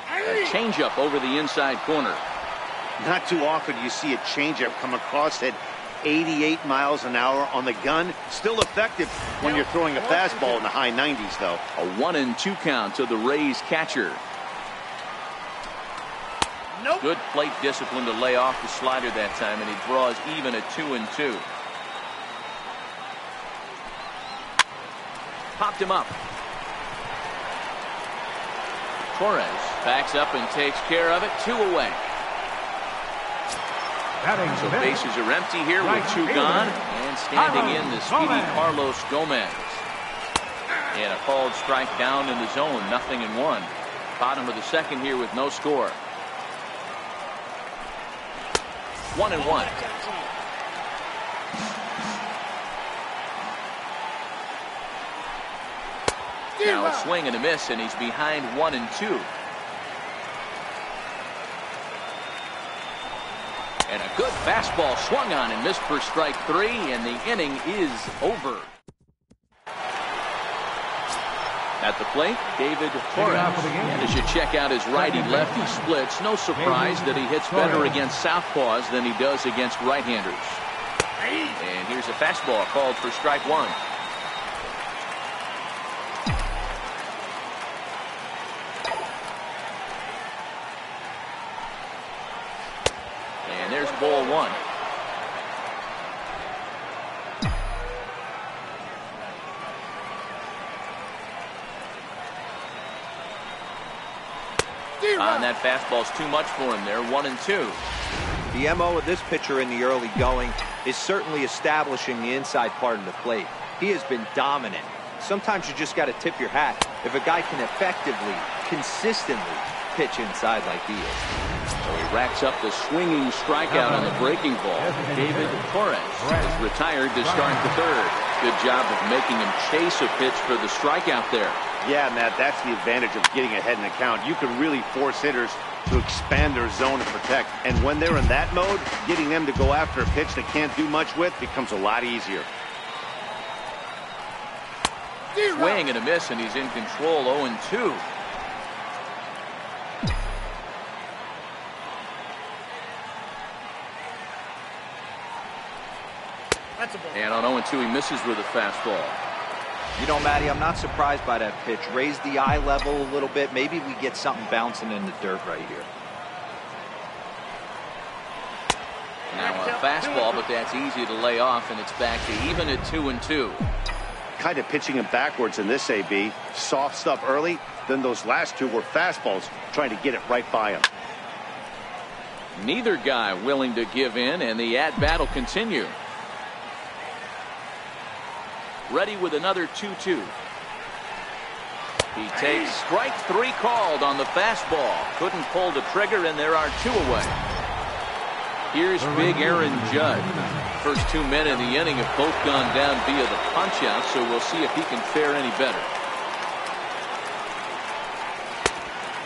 A changeup over the inside corner. Not too often you see a changeup come across at 88 miles an hour on the gun. Still effective when you're throwing a fastball in the high 90s, though. A 1-2 count to the Rays catcher. Nope. Good plate discipline to lay off the slider that time, and he draws even at 2-2. Popped him up. Torres backs up and takes care of it. 2 away. So bases are empty here with 2 gone. And standing in the speedy Carlos Gomez. And a called strike down in the zone. 0-1. Bottom of the second here with no score. 1-1. Now a swing and a miss, and he's behind 1-2. And a good fastball swung on and missed for strike 3, and the inning is over. At the plate, David Torres. And as you check out his righty-lefty splits, no surprise that he hits better against southpaws than he does against right-handers. And here's a fastball called for strike 1. And there's ball 1. And that fastball's too much for him there. 1-2. The MO of this pitcher in the early going is certainly establishing the inside part of the plate. He has been dominant. Sometimes you just got to tip your hat if a guy can effectively, consistently pitch inside like he is. So he racks up the swinging strikeout on the breaking ball. David Torres is retired to start the third. Good job of making him chase a pitch for the strikeout there. Yeah, Matt, that's the advantage of getting ahead in the count. You can really force hitters to expand their zone and protect. And when they're in that mode, getting them to go after a pitch they can't do much with becomes a lot easier. Swing and a miss, and he's in control. 0-2. And on 0-2, he misses with a fastball. You know, Matty, I'm not surprised by that pitch. Raise the eye level a little bit. Maybe we get something bouncing in the dirt right here. Now a fastball, but that's easy to lay off, and it's back to even at 2-2. Kind of pitching him backwards in this AB. Soft stuff early, then those last two were fastballs, trying to get it right by him. Neither guy willing to give in, and the at-bat will continue. Ready with another 2-2. He takes strike 3 called on the fastball. Couldn't pull the trigger, and there are 2 away. Here's big Aaron Judge. First 2 men in the inning have both gone down via the punch-out, so we'll see if he can fare any better.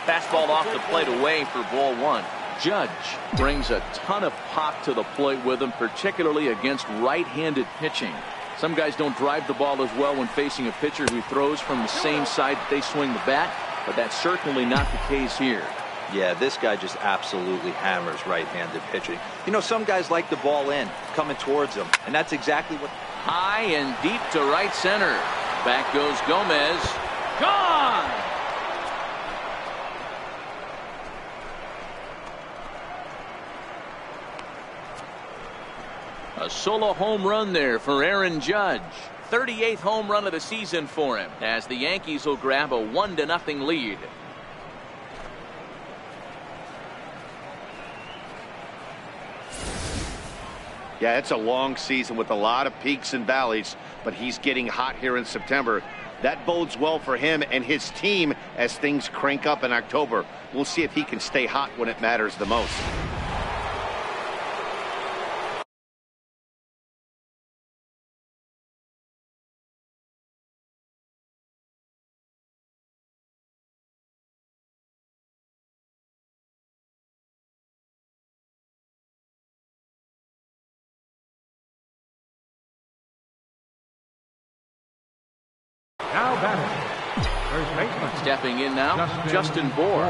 Fastball off the plate away for ball 1. Judge brings a ton of pop to the plate with him, particularly against right-handed pitching. Some guys don't drive the ball as well when facing a pitcher who throws from the same side that they swing the bat, but that's certainly not the case here. Yeah, this guy just absolutely hammers right-handed pitching. You know, some guys like the ball in, coming towards them, and that's exactly what... High and deep to right center. Back goes Gomez. Gone! A solo home run there for Aaron Judge. 38th home run of the season for him, as the Yankees will grab a 1-0 lead. Yeah, it's a long season with a lot of peaks and valleys, but he's getting hot here in September. That bodes well for him and his team as things crank up in October. We'll see if he can stay hot when it matters the most. Now batting, first baseman. Stepping in now, Justin Bour.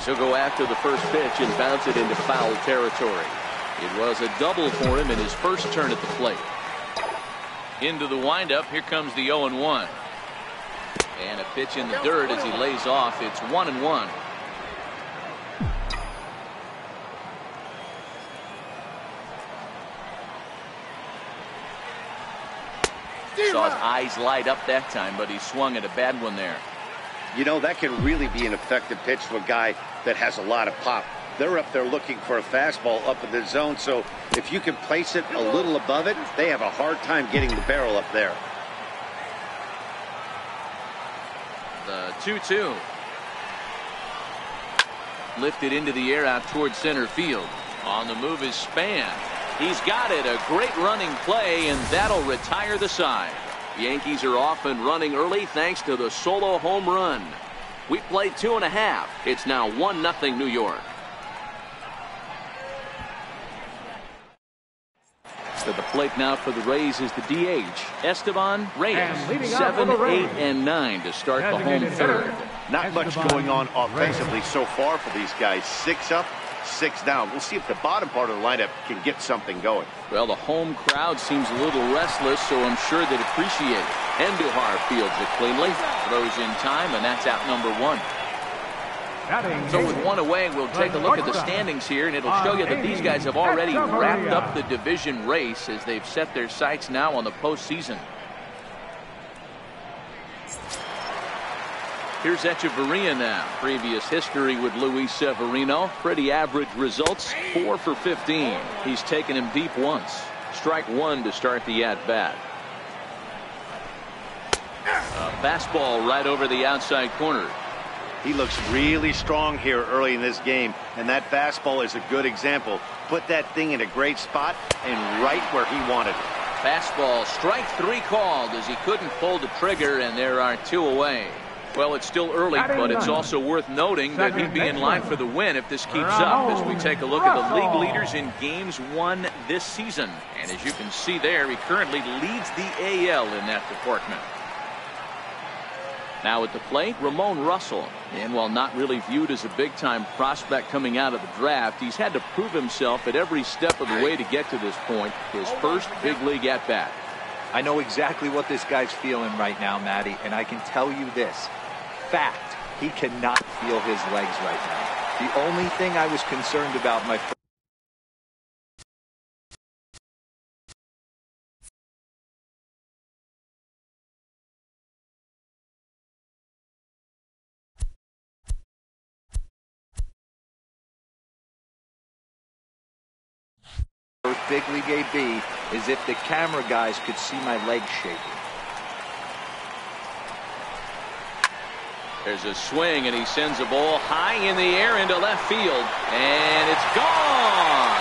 He'll go after the first pitch and bounce it into foul territory. It was a double for him in his first turn at the plate. Into the windup, here comes the 0-1. And a pitch in the dirt as he lays off. It's 1-1. Saw his eyes light up that time, but he swung at a bad one there. You know, that can really be an effective pitch to a guy that has a lot of pop. They're up there looking for a fastball up in the zone, so if you can place it a little above it, they have a hard time getting the barrel up there. The 2-2. Lifted into the air out towards center field. On the move is Span. He's got it. A great running play, and that'll retire the side. The Yankees are off and running early thanks to the solo home run. We played 2.5. It's now 1-0 New York. To the plate now for the Rays is the DH, Esteban Reyes. 7, 8, and 9 to start the home third. Not much going on offensively so far for these guys. 6 up, 6 down. We'll see if the bottom part of the lineup can get something going. Well, the home crowd seems a little restless, so I'm sure they'd appreciate it. Endujar fields it cleanly, throws in time, and that's out number 1. So with 1 away, we'll take a look at the standings here, and it'll show you that these guys have already wrapped up the division race as they've set their sights now on the postseason. Here's Echeverria now. Previous history with Luis Severino. Pretty average results. 4 for 15. He's taken him deep once. Strike 1 to start the at-bat. A fastball right over the outside corner. He looks really strong here early in this game, and that fastball is a good example. Put that thing in a great spot and right where he wanted it. Fastball, strike 3 called as he couldn't pull the trigger, and there are 2 away. Well, it's still early, but it's also worth noting that he'd be in line for the win if this keeps up as we take a look at the league leaders in games won this season. And as you can see there, he currently leads the AL in that department. Now at the plate, Ramon Russell. And while not really viewed as a big-time prospect coming out of the draft, he's had to prove himself at every step of the way to get to this point, his first big league at-bat. I know exactly what this guy's feeling right now, Matty, and I can tell you this. Fact, he cannot feel his legs right now. The only thing I was concerned about my first big league AB is if the camera guys could see my legs shaking. There's a swing, and he sends a ball high in the air into left field, and it's gone.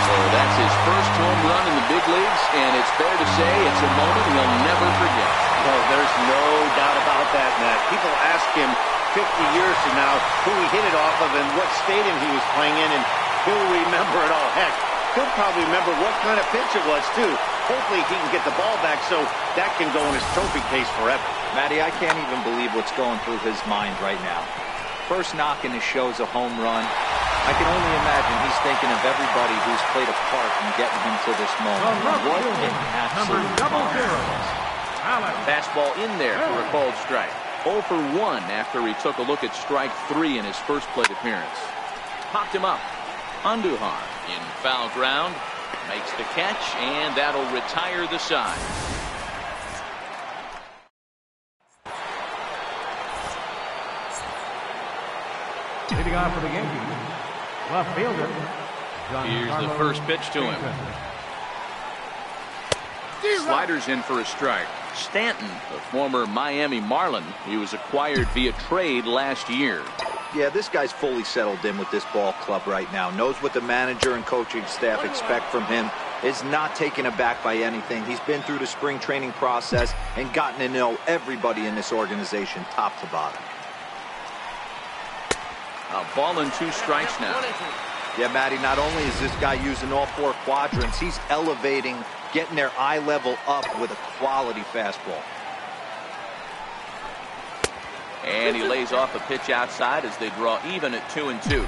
So that's his first home run in the big leagues, and it's fair to say it's a moment he'll never forget. Well, there's no doubt about that, Matt. People ask him 50 years from now who he hit it off of and what stadium he was playing in, and he'll remember it all. Heck, he'll probably remember what kind of pitch it was, too. Hopefully he can get the ball back so that can go in his trophy case forever. Matty, I can't even believe what's going through his mind right now. First knock in his show's a home run. I can only imagine he's thinking of everybody who's played a part in getting him to this moment. What an absolute Fastball in there for a called strike. 0 for 1 after he took a look at strike 3 in his first plate appearance. Popped him up. Andujar in foul ground. Makes the catch, and that'll retire the side. Leading on for the Yankees, left fielder. Here's the first pitch to him. Sliders in for a strike. Stanton, the former Miami Marlin, he was acquired via trade last year. Yeah, this guy's fully settled in with this ball club right now. Knows what the manager and coaching staff expect from him. Is not taken aback by anything. He's been through the spring training process and gotten to know everybody in this organization top to bottom. A ball and 2 strikes now. Yeah, Matty, not only is this guy using all 4 quadrants, he's elevating, getting their eye level up with a quality fastball. And he lays off a pitch outside as they draw even at 2-2.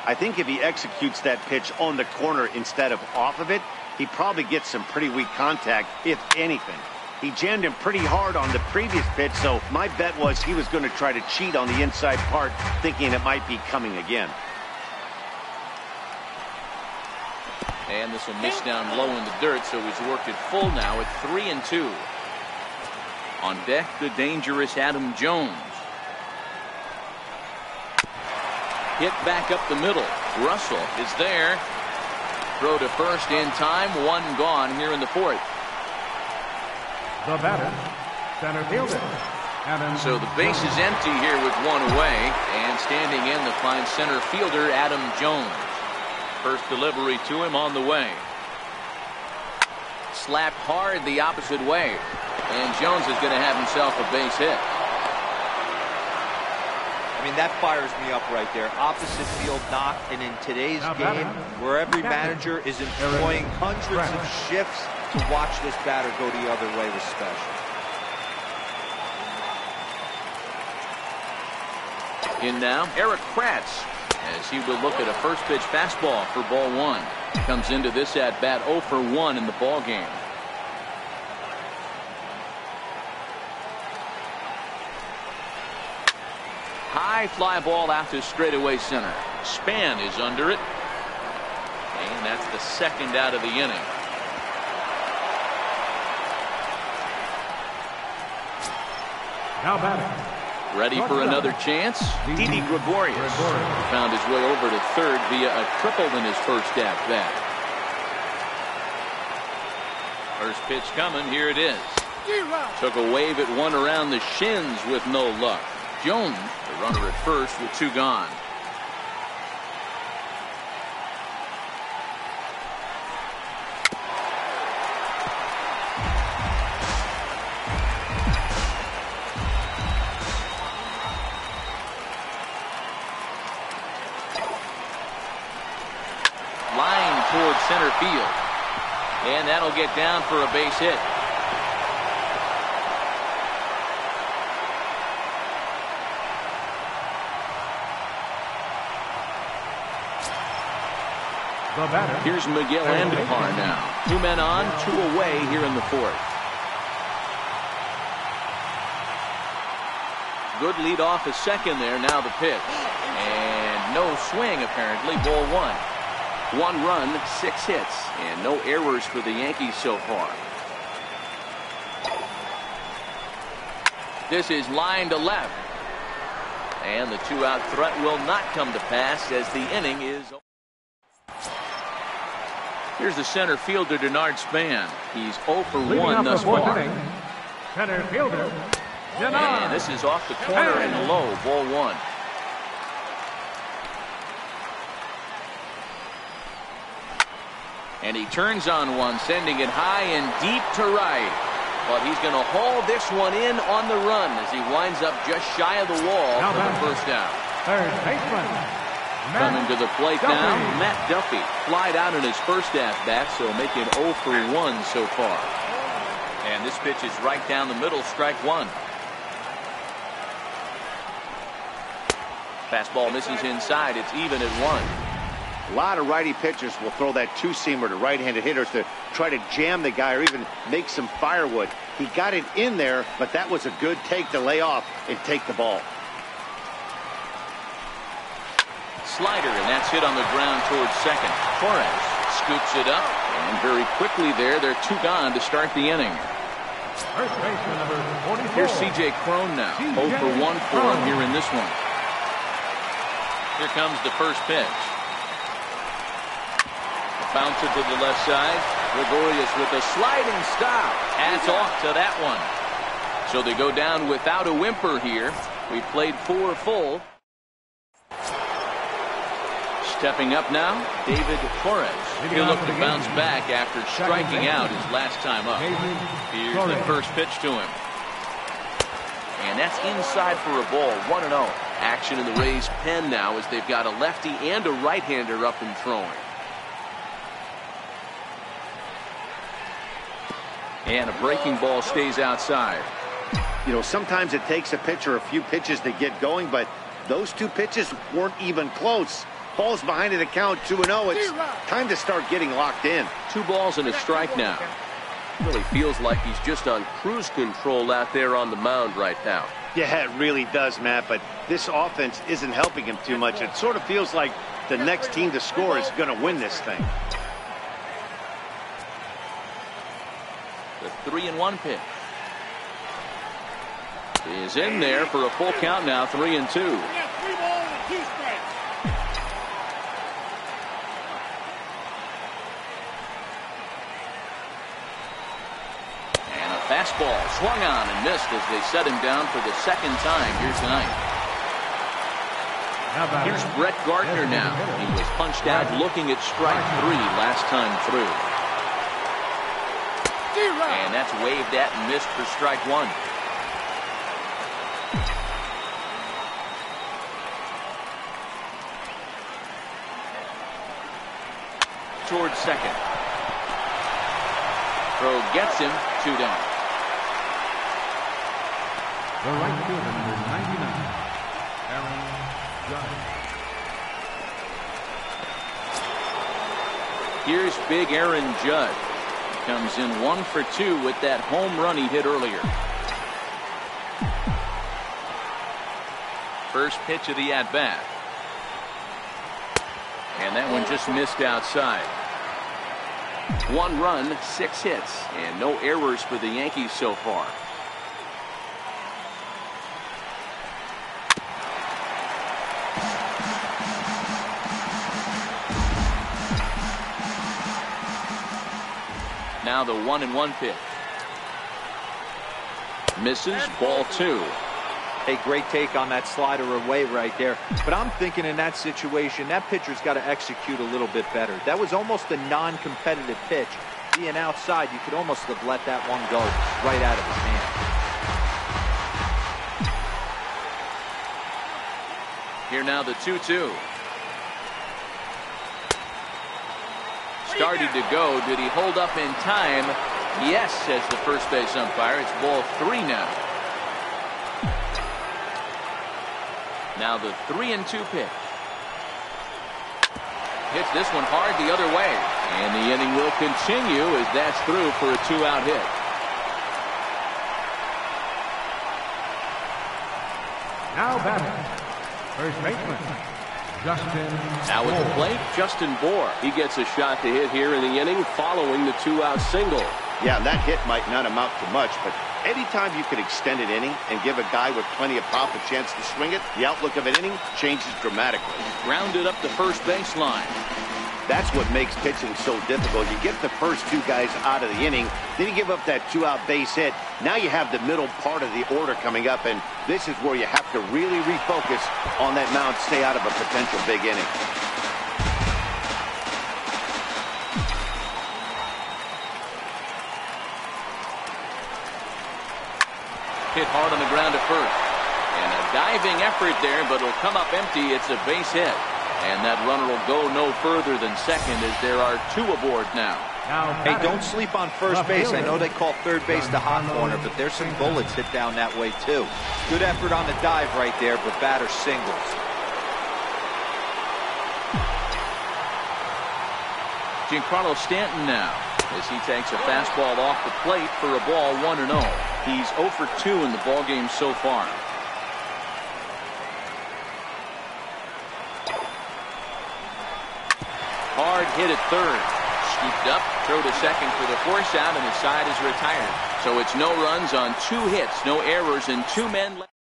I think if he executes that pitch on the corner instead of off of it, he probably gets some pretty weak contact, if anything. He jammed him pretty hard on the previous pitch, so my bet was he was going to try to cheat on the inside part, thinking it might be coming again. And this will miss down low in the dirt, so he's worked it full now at 3-2. On deck, the dangerous Adam Jones. Hit back up the middle. Russell is there. Throw to first in time. 1 gone here in the 4th. The batter, center fielder. So the base is empty here with 1 away. And standing in the fine center fielder, Adam Jones. First delivery to him on the way. Slapped hard the opposite way. And Jones is going to have himself a base hit. I mean, that fires me up right there. Opposite field knock, and in today's game, where every manager is employing hundreds of shifts to watch this batter go the other way was special. In now, Eric Kratz, as he will look at a first pitch fastball for ball 1. Comes into this at bat 0 for 1 in the ball game. High fly ball out to straightaway center. Span is under it. And that's the 2nd out of the inning. Now batting. Ready for another chance? Didi Gregorius found his way over to 3rd via a triple in his first at bat. First pitch coming. Here it is. Took a wave at 1 around the shins with no luck. Jones, the runner at first with 2 gone. Line toward center field. And that'll get down for a base hit. The batter. Here's Miguel Andupar now. 2 men on, 2 away here in the 4th. Good lead off a second there. Now the pitch. And no swing apparently. Ball 1. 1 run, 6 hits, and no errors for the Yankees so far. This is line to left. And the 2-out threat will not come to pass as the inning is. Here's the center fielder, Denard Span. He's 0 for 1 thus far. Center fielder, Denard. And this is off the corner and low. Ball 1. And he turns on one, sending it high and deep to right. But he's going to haul this one in on the run as he winds up just shy of the wall for the first out. Third baseman. Coming to the plate now, Matt Duffy. Flied out in his first at-bat, so making 0 for 1 so far. And this pitch is right down the middle, strike 1. Fastball misses inside. It's even at 1. A lot of righty pitchers will throw that two-seamer to right-handed hitters to try to jam the guy or even make some firewood. He got it in there, but that was a good take to lay off and take the ball. Slider, and that's hit on the ground towards second. Torres scoops it up, and very quickly there, they're 2 gone to start the inning. First baseman number 44. Here's C.J. Cron now. 0 for 1 for him here in this one. Here comes the first pitch. Bounce it to the left side. Gregorius with a sliding stop. Hats off to that one. So they go down without a whimper here. We played 4 full. Stepping up now, David Torres. He'll look to bounce back after striking out his last time up. Here's the first pitch to him. And that's inside for a ball. 1-0. Action in the Rays' pen now as they've got a lefty and a right-hander up and throwing. And a breaking ball stays outside. You know, sometimes it takes a pitcher a few pitches to get going, but those 2 pitches weren't even close. Ball's behind in the count, 2-0. It's time to start getting locked in. 2 balls and a strike now. Really feels like he's just on cruise control out there on the mound right now. Yeah, it really does, Matt, but this offense isn't helping him too much. It sort of feels like the next team to score is going to win this thing. The 3-1 pitch is in there for a full count now. 3-2. We have 3 balls and 2 strikes. And a fastball swung on and missed as they set him down for the second time here tonight. Here's Brett Gardner now. He was punched out looking at strike 3 last time through. And that's waved at and missed for strike 1. Towards second. Throw gets him, 2 down. The right fielder number 99, Aaron Judge. Here's big Aaron Judge. Comes in 1 for 2 with that home run he hit earlier. First pitch of the at-bat. And that one just missed outside. 1 run, 6 hits, and no errors for the Yankees so far. Now the 1-1 pitch. Misses, ball 2. A great take on that slider away right there. But I'm thinking in that situation, that pitcher's got to execute a little bit better. That was almost a non-competitive pitch. Being outside, you could almost have let that one go right out of his hand. Here now the 2-2. started to go. Did he hold up in time? Yes, says the first base umpire. It's ball 3 now. Now the 3-2 pitch. Hits this one hard the other way. And the inning will continue as that's through for a 2-out hit. Now batting, first baseman, Justin. Now at the plate, Justin Bohr. He gets a shot to hit here in the inning following the 2-out single. Yeah, and that hit might not amount to much, but anytime you can extend an inning and give a guy with plenty of pop a chance to swing it, the outlook of an inning changes dramatically. Grounded up the first baseline. That's what makes pitching so difficult. You get the first 2 guys out of the inning, then you give up that 2-out base hit. Now you have the middle part of the order coming up, and this is where you have to really refocus on that mound, stay out of a potential big inning. Hit hard on the ground at first. And a diving effort there, but it'll come up empty. It's a base hit. And that runner will go no further than second as there are 2 aboard now. Hey, don't sleep on first base. I know they call third base the hot corner, but there's some bullets hit down that way too. Good effort on the dive right there, but batter singles. Giancarlo Stanton now as he takes a fastball off the plate for a ball 1-0. He's 0 for 2 in the ballgame so far. Hard hit at third. Scooped up, throw to second for the force out, and his side is retired. So it's no runs on 2 hits, no errors, and 2 men left.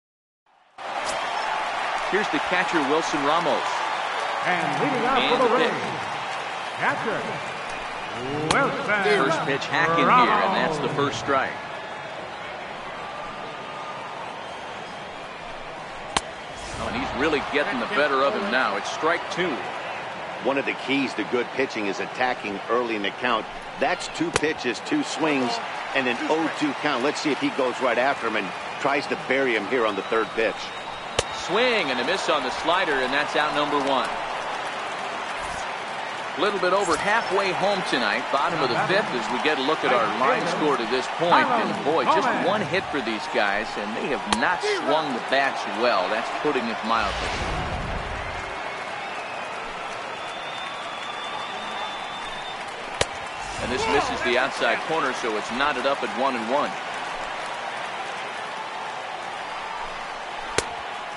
Here's the catcher, Wilson Ramos. And leading out for the Rays, catcher, Wilson. First pitch hack in here, and that's the first strike. Oh, and he's really getting the better of him now. It's strike 2. One of the keys to good pitching is attacking early in the count. That's 2 pitches, 2 swings, and an 0-2 count. Let's see if he goes right after him and tries to bury him here on the 3rd pitch. Swing and a miss on the slider, and that's out number 1. A little bit over halfway home tonight, bottom of the 5th, as we get a look at our line score to this point. And boy, just 1 hit for these guys, and they have not swung the bats well. That's putting it mildly. And this misses the outside corner, so it's knotted up at 1-1. 1-2.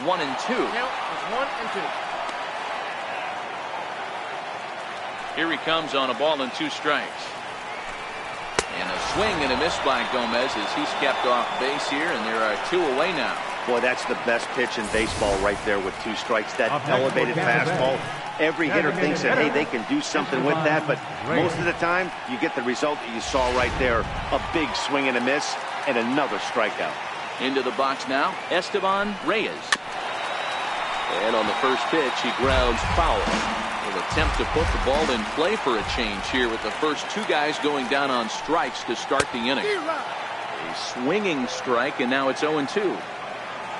Count is 1-2. Here he comes on a ball and 2 strikes. And a swing and a miss by Gomez as he's kept off base here, and there are 2 away now. Boy, that's the best pitch in baseball right there with 2 strikes. That elevated fastball. Every hitter thinks that, hey, they can do something with that, but most of the time, you get the result that you saw right there. A big swing and a miss, and another strikeout. Into the box now, Esteban Reyes. And on the first pitch, he grounds foul. Will attempt to put the ball in play for a change here with the first 2 guys going down on strikes to start the inning. A swinging strike, and now it's 0-2.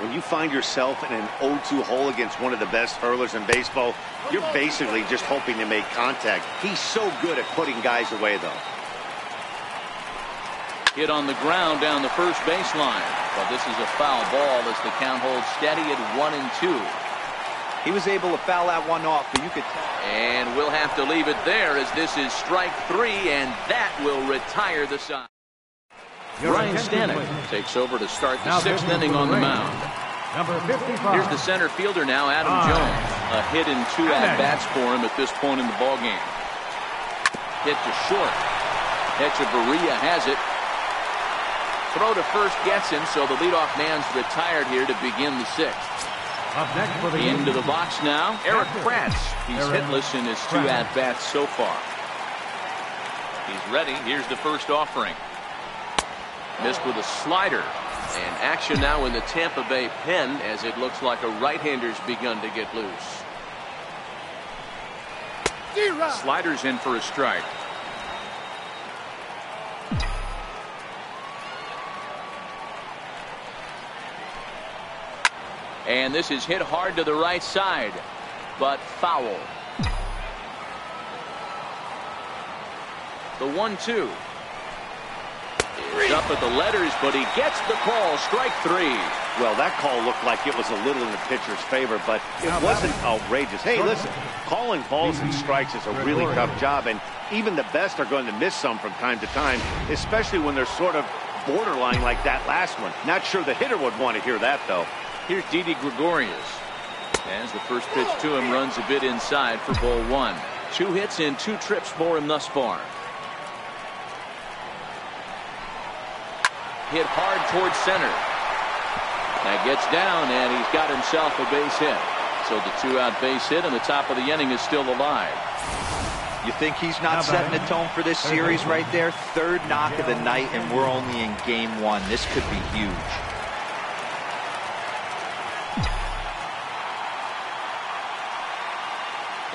When you find yourself in an 0-2 hole against one of the best hurlers in baseball, you're basically just hoping to make contact. He's so good at putting guys away, though. Hit on the ground down the first baseline. But this is a foul ball as the count holds steady at 1-2. He was able to foul that one off, but you could tell. And we'll have to leave it there as this is strike 3, and that will retire the side. Ryan Stanek takes over to start the 6th inning on the mound. Number 55. Here's the center fielder now, Adam Jones. A hit in 2 at-bats for him at this point in the ballgame. Hit to short. Echeverria has it. Throw to first gets him, so the leadoff man's retired here to begin the 6th. Up next for the Into the box now, Eric Kratz. He's hitless in his 2 at-bats so far. He's ready. Here's the first offering. Missed with a slider. And action now in the Tampa Bay pen as it looks like a right-hander's begun to get loose. Slider's in for a strike. And this is hit hard to the right side, but foul. The 1-2 is up at the letters, but he gets the call. Strike 3. Well, that call looked like it was a little in the pitcher's favor, but it wasn't outrageous. Hey, listen, calling balls and strikes is a really tough job, and even the best are going to miss some from time to time, especially when they're sort of borderline like that last one. Not sure the hitter would want to hear that, though. Here's Didi Gregorius. As the first pitch to him runs a bit inside for ball 1. 2 hits in 2 trips for him thus far. Hit hard towards center. That gets down, and he's got himself a base hit. So the 2-out base hit, and the top of the inning is still alive. You think he's not setting the tone for this series right there? 3rd knock of the night, and we're only in game 1. This could be huge.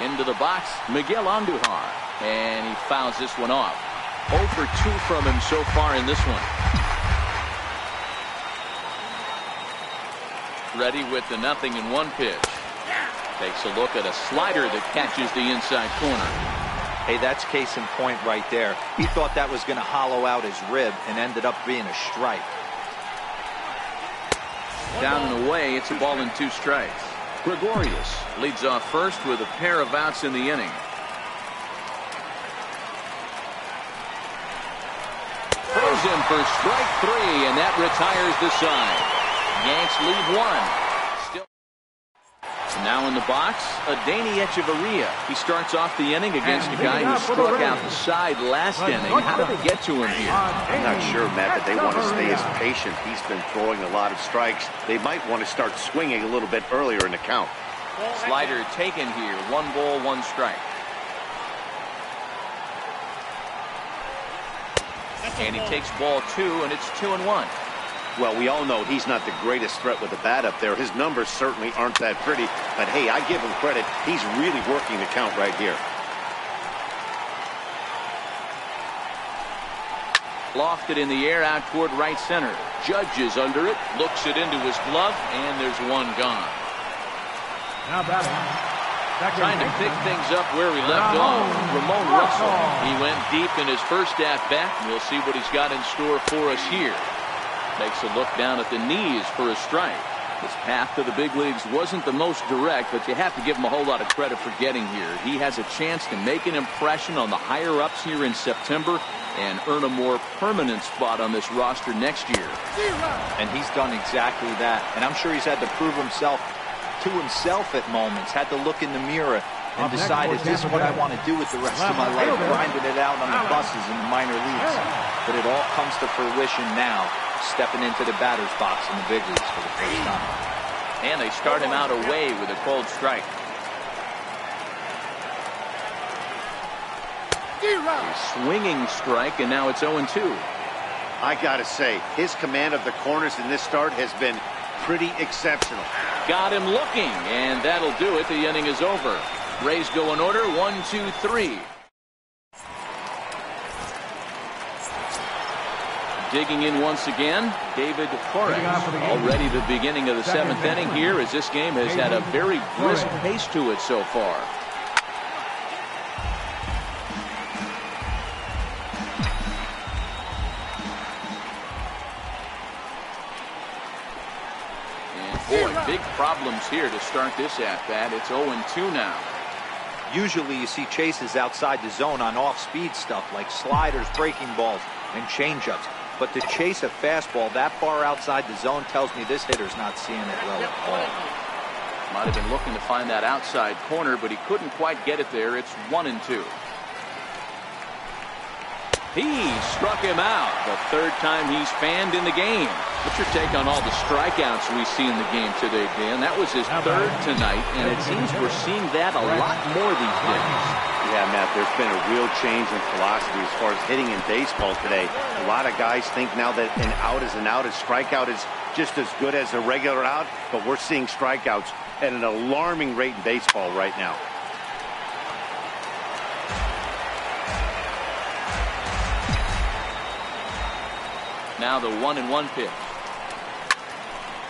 Into the box, Miguel Andujar, and he fouls this one off. 0 for 2 from him so far in this one. Ready with the 0-1 pitch. Takes a look at a slider that catches the inside corner. Hey, that's case in point right there. He thought that was going to hollow out his rib and ended up being a strike. Down and away, it's a ball and 2 strikes. Gregorius leads off first with a pair of outs in the inning. Throws in for strike 3, and that retires the side. Yanks lead 1. Still now in the box, Adeiny Echeverria. He starts off the inning against a guy who struck out the side last inning. How did they get to him here? I'm not sure, Matt, but they want to stay as patient. He's been throwing a lot of strikes. They might want to start swinging a little bit earlier in the count. Slider taken here. 1 ball, 1 strike. And he takes ball 2, and it's 2-1. Well, we all know he's not the greatest threat with the bat up there. His numbers certainly aren't that pretty, but hey, I give him credit. He's really working the count right here. Lofted in the air out toward right center. Judge is under it, looks it into his glove, and there's 1 gone. Now batting. Trying to pick things up where he left off. Ramon Russell. He went deep in his first at-bat. We'll see what he's got in store for us here. Takes a look down at the knees for a strike. His path to the big leagues wasn't the most direct, but you have to give him a whole lot of credit for getting here. He has a chance to make an impression on the higher-ups here in September and earn a more permanent spot on this roster next year. And he's done exactly that. And I'm sure he's had to prove himself to himself at moments. Had to look in the mirror and decide, is this what I want to do with the rest of my life? Grinding it out on the buses in the minor leagues. But it all comes to fruition now, stepping into the batter's box in the big leagues for the first time. And they start him out away with a cold strike. A swinging strike, and now it's 0-2. I gotta say, his command of the corners in this start has been pretty exceptional. Got him looking, and that'll do it. The inning is over. Rays go in order, 1, 2, 3. Digging in once again, David Torres. Already the beginning of the 7th inning here, as this game has had a very brisk pace to it so far. Boy, big problems here to start this at-bat. It's 0-2 now. Usually you see chases outside the zone on off-speed stuff like sliders, breaking balls, and changeups. But to chase a fastball that far outside the zone tells me this hitter's not seeing it well at all. Might have been looking to find that outside corner, but he couldn't quite get it there. It's 1-2. He struck him out. The 3rd time he's fanned in the game. What's your take on all the strikeouts we see in the game today, Dan? That was his 3rd tonight, and it seems we're seeing that a lot more these days. Yeah, Matt, there's been a real change in philosophy as far as hitting in baseball today. A lot of guys think now that an out is an out, a strikeout is just as good as a regular out, but we're seeing strikeouts at an alarming rate in baseball right now. Now the 1-1 pitch.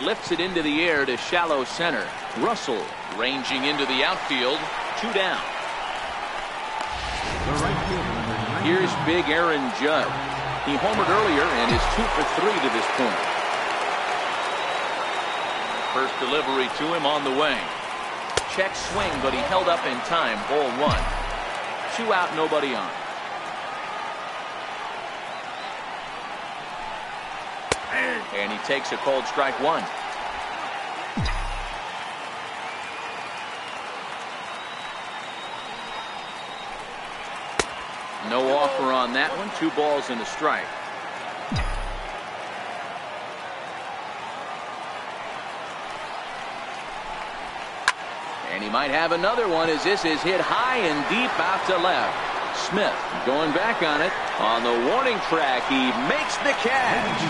Lifts it into the air to shallow center. Russell ranging into the outfield. 2 down. The right fielder, Here's big Aaron Judge. He homered earlier and is 2 for 3 to this point. First delivery to him on the way. Check swing, but he held up in time. Ball 1. 2 out, nobody on. And he takes a called strike 1. No offer on that one. 2 balls and a strike. And he might have another one as this is hit high and deep out to left. Smith going back on it. On the warning track, he makes the catch.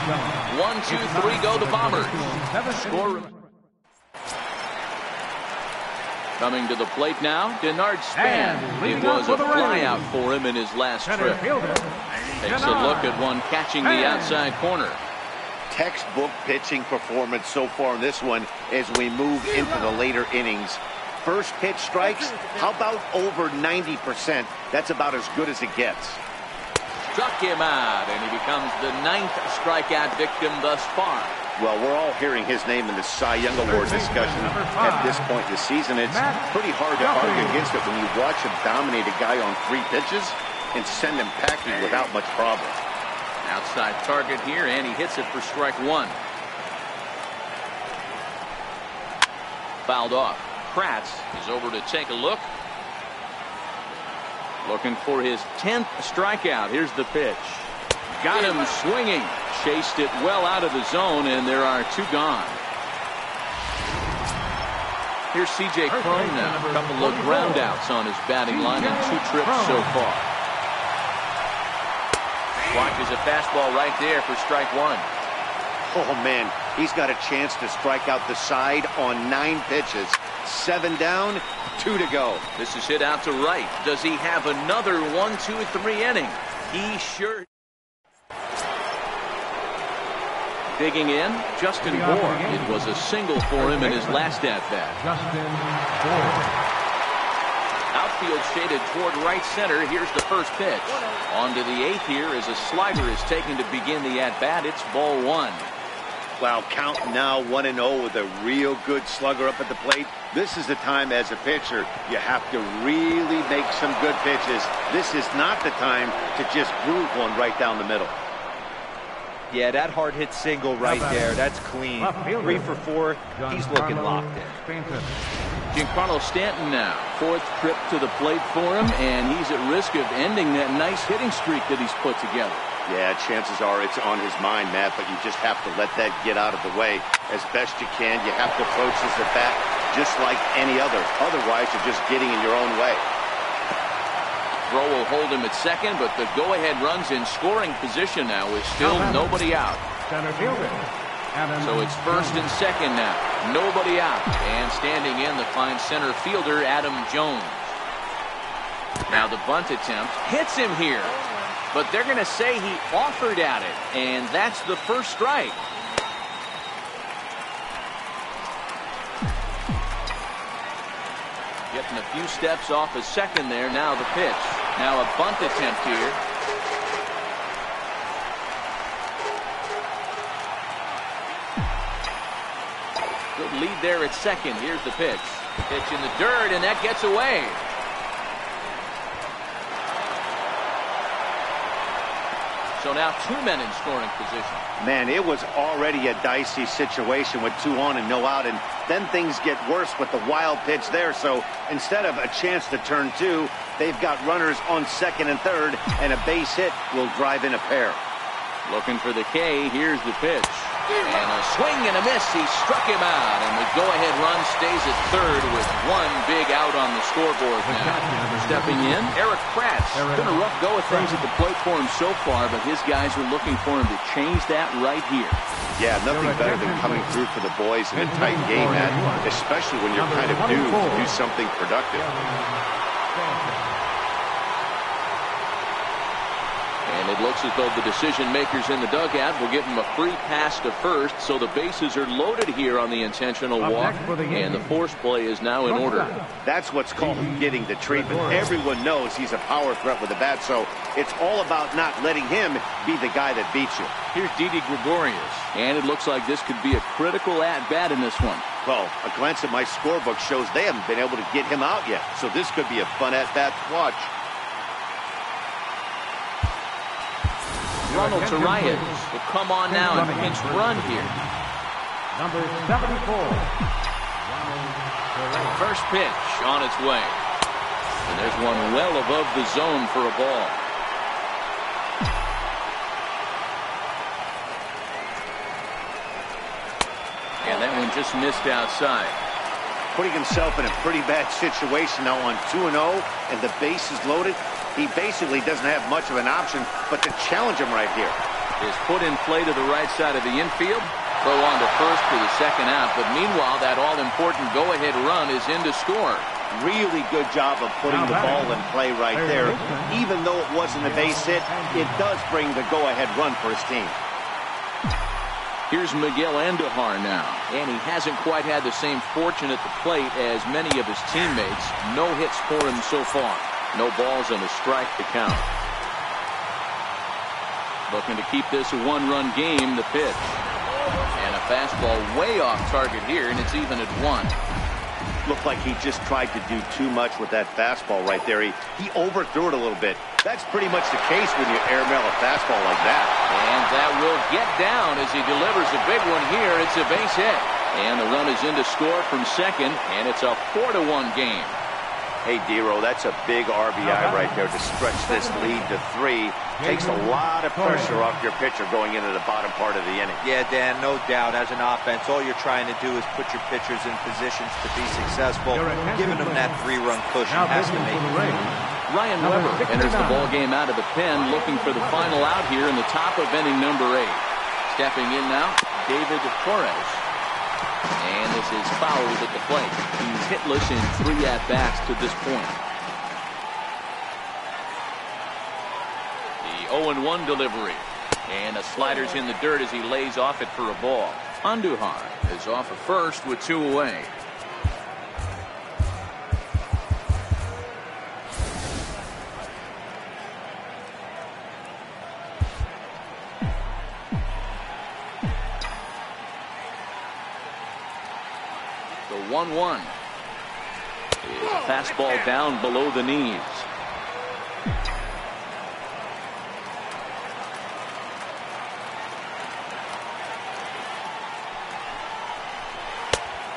1, 2, 3 go the Bombers. Score. Coming to the plate now, Denard Span. It was a flyout for him in his last trip. Takes a look at one catching the outside corner. Textbook pitching performance so far in this one as we move into the later innings. First pitch strikes, how about over 90%? That's about as good as it gets. Struck him out, and he becomes the 9th strikeout victim thus far. Well, we're all hearing his name in the Cy Young Award discussion at this point in the season. It's pretty hard to argue against it when you watch him dominate a guy on 3 pitches and send him packing without much problem. Outside target here, and he hits it for strike 1. Fouled off. Kratz is over to take a look. Looking for his 10th strikeout. Here's the pitch. Got him swinging. Chased it well out of the zone, and there are 2 gone. Here's C.J. Cron now. A couple of ground outs on his batting line in 2 trips so far. Watches a fastball right there for strike 1. Oh, man, he's got a chance to strike out the side on 9 pitches. 7 down, 2 to go. This is hit out to right. Does he have another 1, 2, 3 inning? He sure. Digging in, Justin Bour. It was a single for him in his last at-bat. Justin Bour. Outfield shaded toward right center. Here's the first pitch. On to the 8th here as a slider is taken to begin the at-bat. It's ball 1. Wow, count now 1-0 with a real good slugger up at the plate. This is the time as a pitcher you have to really make some good pitches. This is not the time to just groove one right down the middle. Yeah, that hard hit single right there. That's clean. 3 for 4. He's looking locked in. Giancarlo Stanton now. 4th trip to the plate for him, and he's at risk of ending that nice hitting streak that he's put together. Yeah, chances are it's on his mind, Matt, but you just have to let that get out of the way as best you can. You have to approach this at bat just like any other. Otherwise, you're just getting in your own way. Throw will hold him at second, but the go-ahead run's in scoring position now with still nobody out. So it's first and second now. Nobody out. And standing in the fine center fielder, Adam Jones. Now the bunt attempt hits him here. But they're going to say he offered at it. And that's the first strike. Getting a few steps off his second there. Now the pitch. Now a bunt attempt here. Good lead there at second. Here's the pitch. Pitch in the dirt, and that gets away. So now 2 men in scoring position. Man, it was already a dicey situation with 2 on and no out, and then things get worse with the wild pitch there. So instead of a chance to turn 2, they've got runners on second and third, and a base hit will drive in a pair. Looking for the K. Here's the pitch. And a swing and a miss. He struck him out, and the go-ahead run stays at third with 1 big out on the scoreboard now. Stepping in, Eric Kratz. Been a rough go of things at the plate for him so far, but his guys are looking for him to change that right here. Yeah, nothing better than coming through for the boys in a tight game, man, especially when you're kind of due to do something productive. And it looks as though the decision makers in the dugout will give him a free pass to first, so the bases are loaded here on the intentional walk, and the force play is now in order. That's what's called getting the treatment. Everyone knows he's a power threat with the bat, so it's all about not letting him be the guy that beats you. Here's Didi Gregorius, and it looks like this could be a critical at-bat in this one. Well, a glance at my scorebook shows they haven't been able to get him out yet, so this could be a fun at-bat to watch. Ronald Torreyes will come on now and pinch run here. Number 74. First pitch on its way. And there's one well above the zone for a ball. And that one just missed outside. Putting himself in a pretty bad situation now on 2-0, and the base is loaded. He basically doesn't have much of an option but to challenge him right here. Is put in play to the right side of the infield. Throw on to first for the second out. But meanwhile, that all-important go-ahead run is in to score. Really good job of putting the ball in play right there. Even though it wasn't a base hit, it does bring the go-ahead run for his team. Here's Miguel Andujar now, and he hasn't quite had the same fortune at the plate as many of his teammates. No hits for him so far. No balls and a strike to count. Looking to keep this a one-run game, the pitch. And a fastball way off target here, and it's even at 1. Looked like he just tried to do too much with that fastball right there. He overthrew it a little bit. That's pretty much the case when you airmail a fastball like that. And that will get down as he delivers a big one here. It's a base hit. And the run is in to score from second, and it's a 4-1 game. Hey, Dero, that's a big RBI right there to stretch this lead to 3. Takes a lot of pressure off your pitcher going into the bottom part of the inning. Yeah, Dan, no doubt. As an offense, all you're trying to do is put your pitchers in positions to be successful. Giving them that 3-run cushion has to make it. Ryan Weber enters the ball game out of the pen, looking for the final out here in the top of inning number 8. Stepping in now, David Torres. And this is fouled at the plate. He's hitless in 3 at-bats to this point. The 0-1 delivery. And a slider's in the dirt as he lays off it for a ball. Andujar is off at first with 2 away. The 1-1 is a fastball down below the knees.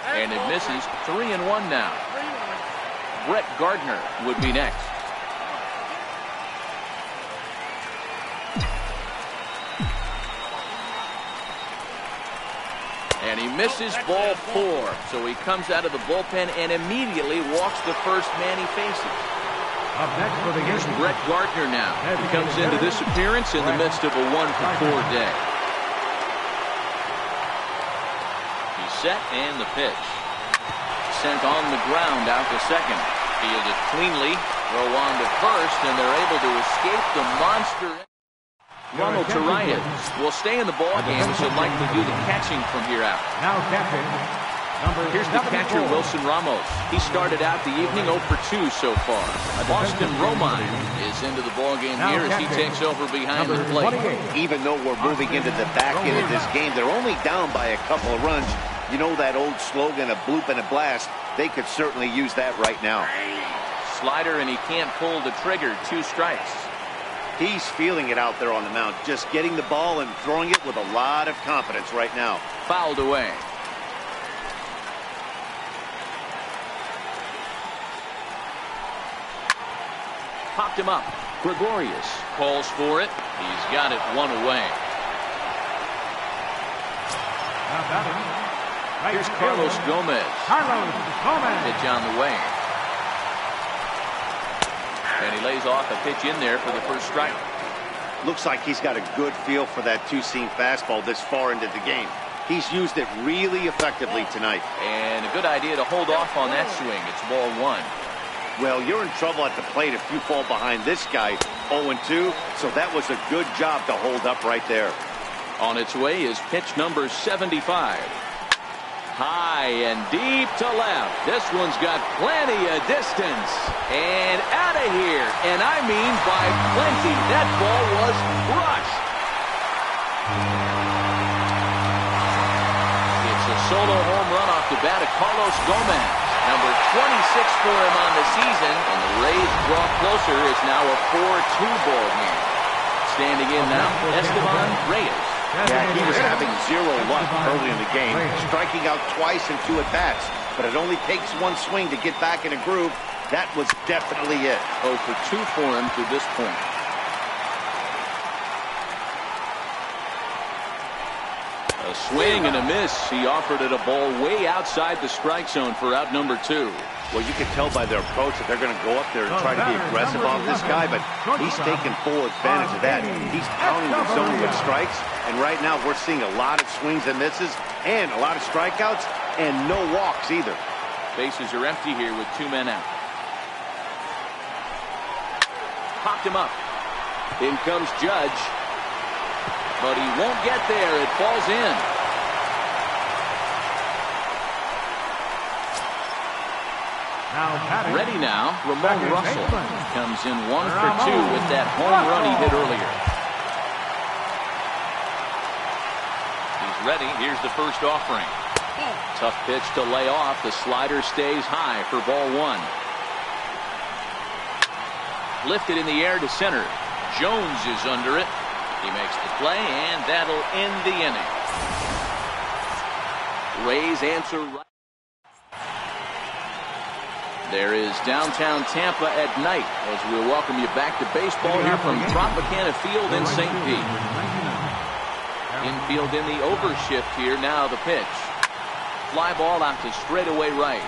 And it misses. 3-1 now. Brett Gardner would be next. And he misses ball 4. So he comes out of the bullpen and immediately walks the first man he faces. Up next for the Here's Brett Gardner now. He comes into this appearance in the midst of a 1-for-4 day. He's set and the pitch. Sent on the ground out to second. Fielded cleanly. Throw on to first, and they're able to escape the monster. Ronald Torreyes will stay in the ball game, so likely do the catching from here out. Now catching. Here's the catcher, Wilson Ramos. He started out the evening 0 for 2 so far. Austin Romine is into the ball game here as he takes over behind the plate. Even though we're moving into the back end of this game, they're only down by a couple of runs. You know that old slogan, a bloop and a blast? They could certainly use that right now. Slider, and he can't pull the trigger. 2 strikes. He's feeling it out there on the mound, just getting the ball and throwing it with a lot of confidence right now. Fouled away. Popped him up. Gregorius calls for it. He's got it 1 away. Here's Carlos Gomez. Pitch on the way. And he lays off a pitch in there for the first strike. Looks like he's got a good feel for that two-seam fastball this far into the game. He's used it really effectively tonight. And a good idea to hold off on that swing. It's ball 1. Well, you're in trouble at the plate if you fall behind this guy 0-2, so that was a good job to hold up right there. On its way is pitch number 75. High and deep to left. This one's got plenty of distance. And out of here. And I mean by plenty. That ball was crushed. It's a solo home run off the bat of Carlos Gomez. Number 26 for him on the season. And the Rays draw closer. It's now a 4-2 ball game. Standing in now, Esteban Reyes. Yeah, he was having zero luck early in the game, striking out twice in 2 at-bats. But it only takes one swing to get back in a groove. That was definitely it. 0 for 2 for him to this point. A swing and a miss. He offered it a ball way outside the strike zone for out number 2. Well, you can tell by their approach that they're going to go up there and try to be aggressive off this guy, but he's taking full advantage of that. He's pounding the zone with strikes, and right now we're seeing a lot of swings and misses and a lot of strikeouts and no walks either. Bases are empty here with 2 men out. Popped him up. In comes Judge. But he won't get there. It falls in. Ready now, Ramon Russell comes in 1 for 2 with that home run he hit earlier. He's ready. Here's the first offering. Tough pitch to lay off. The slider stays high for ball 1. Lifted in the air to center. Jones is under it. He makes the play, and that'll end the inning. Rays answer right. There is downtown Tampa at night as we welcome you back to baseball here from Tropicana Field in St. Pete. Infield in the overshift here. Now the pitch. Fly ball out to straightaway right.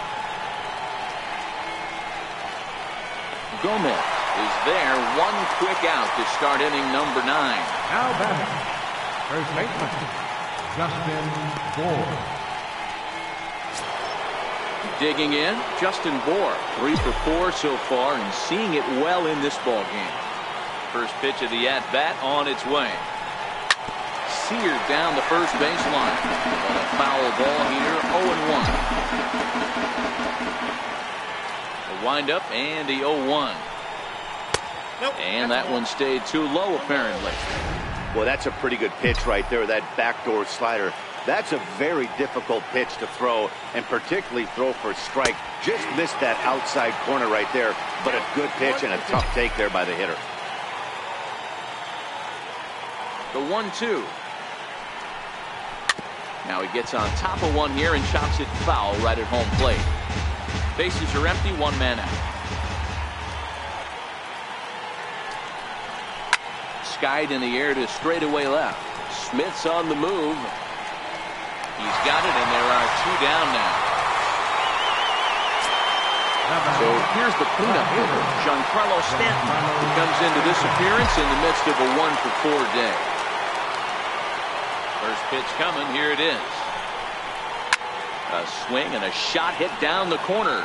Gomez is there. 1 quick out to start inning number 9. Now batting, first baseman, Justin Bour. Digging in, Justin Bour, 3 for 4 so far and seeing it well in this ball game. First pitch of the at-bat on its way. Seared down the first baseline. On a foul ball here, 0-1. The windup and the 0-1. And that one stayed too low apparently. Well, that's a pretty good pitch right there, that backdoor slider. That's a very difficult pitch to throw, and particularly throw for a strike. Just missed that outside corner right there, but a good pitch and a tough take there by the hitter. The 1-2. Now he gets on top of one here and chops it foul right at home plate. Bases are empty, 1 man out. Skied in the air to straightaway left. Smith's on the move. He's got it, and there are 2 down now. So here's the cleanup hitter, Giancarlo Stanton, who comes into this appearance in the midst of a 1 for 4 day. First pitch coming, here it is. A swing and a shot hit down the corner.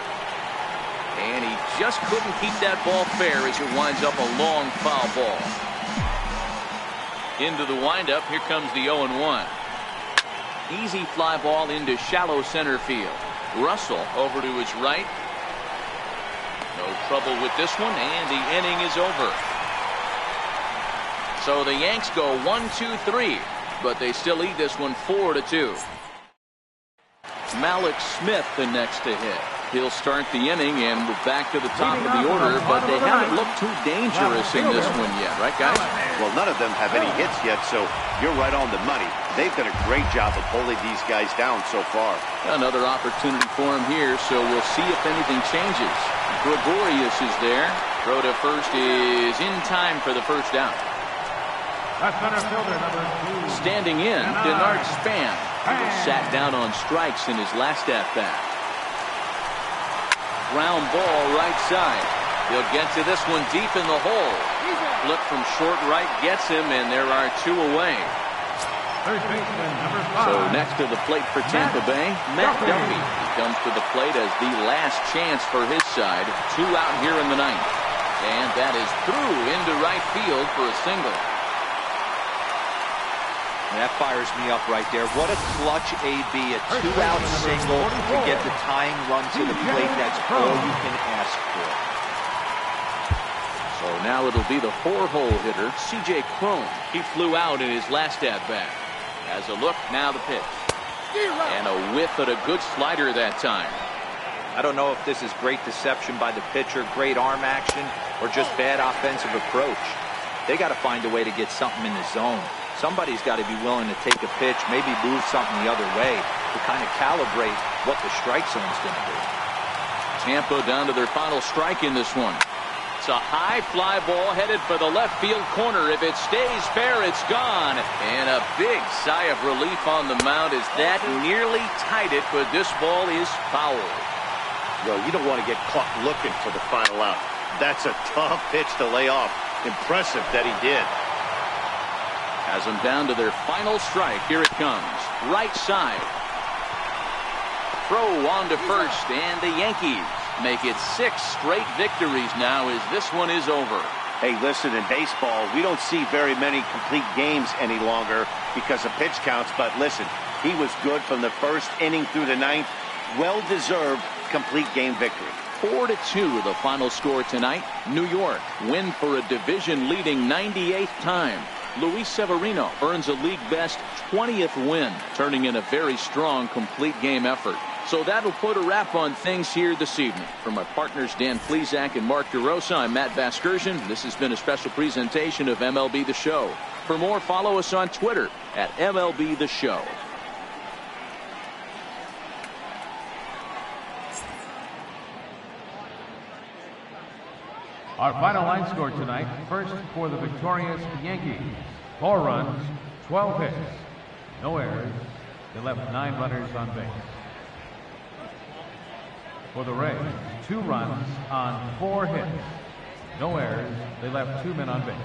And he just couldn't keep that ball fair as it winds up a long foul ball. Into the windup, here comes the 0-1. Easy fly ball into shallow center field. Russell over to his right. No trouble with this one, and the inning is over. So the Yanks go 1-2-3, but they still lead this one 4-2. Malik Smith the next to hit. He'll start the inning, and we're back to the top of the order, but they haven't looked too dangerous in this one yet, right, guys? Well, none of them have any hits yet, so you're right on the money. They've done a great job of holding these guys down so far. Another opportunity for him here, so we'll see if anything changes. Gregorius is there. Throw to first is in time for the first down. That's center fielder number 2. Standing in, Denard Span, who was sat down on strikes in his last at-bat. Ground ball right side. He'll get to this one deep in the hole. Flip from short right gets him, and there are 2 away. Third baseman, number 5. So next to the plate for Tampa Bay, Matt Duffy. He comes to the plate as the last chance for his side. 2 out here in the ninth. And that is through into right field for a single. That fires me up right there. What a clutch AB, a 2-out single to get the tying run to the plate. That's all you can ask for. So now it'll be the 4-hole hitter, C.J. Cron. He flew out in his last at-bat. As a look, now the pitch. And a whiff at a good slider that time. I don't know if this is great deception by the pitcher, great arm action, or just bad offensive approach. They got to find a way to get something in the zone. Somebody's got to be willing to take a pitch, maybe move something the other way to kind of calibrate what the strike zone's going to do. Tampa down to their final strike in this one. It's a high fly ball headed for the left field corner. If it stays fair, it's gone. And a big sigh of relief on the mound as that nearly tied it, but this ball is foul. Well, you don't want to get caught looking for the final out. That's a tough pitch to lay off. Impressive that he did. Has them down to their final strike. Here it comes. Right side. Throw on to first, and the Yankees make it 6 straight victories now as this one is over. Hey, listen, in baseball, we don't see very many complete games any longer because of pitch counts. But listen, he was good from the first inning through the ninth. Well-deserved complete game victory. 4-2 the final score tonight. New York win for a division-leading 98th time. Luis Severino earns a league-best 20th win, turning in a very strong complete game effort. So that'll put a wrap on things here this evening. For my partners Dan Plesac and Mark DeRosa, I'm Matt Vasgersian. This has been a special presentation of MLB The Show. For more, follow us on Twitter at MLB The Show. Our final line score tonight, first for the victorious Yankees. 4 runs, 12 hits, no errors. They left 9 runners on base. For the Rays, 2 runs on 4 hits, no errors. They left 2 men on base.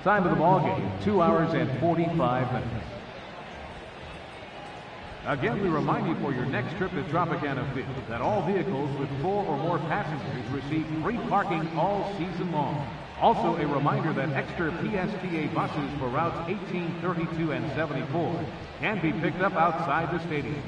Time of the ball game, 2 hours and 45 minutes. Again, we remind you for your next trip to Tropicana Field that all vehicles with 4 or more passengers receive free parking all season long. Also, a reminder that extra PSTA buses for routes 18, 32, and 74 can be picked up outside the stadium.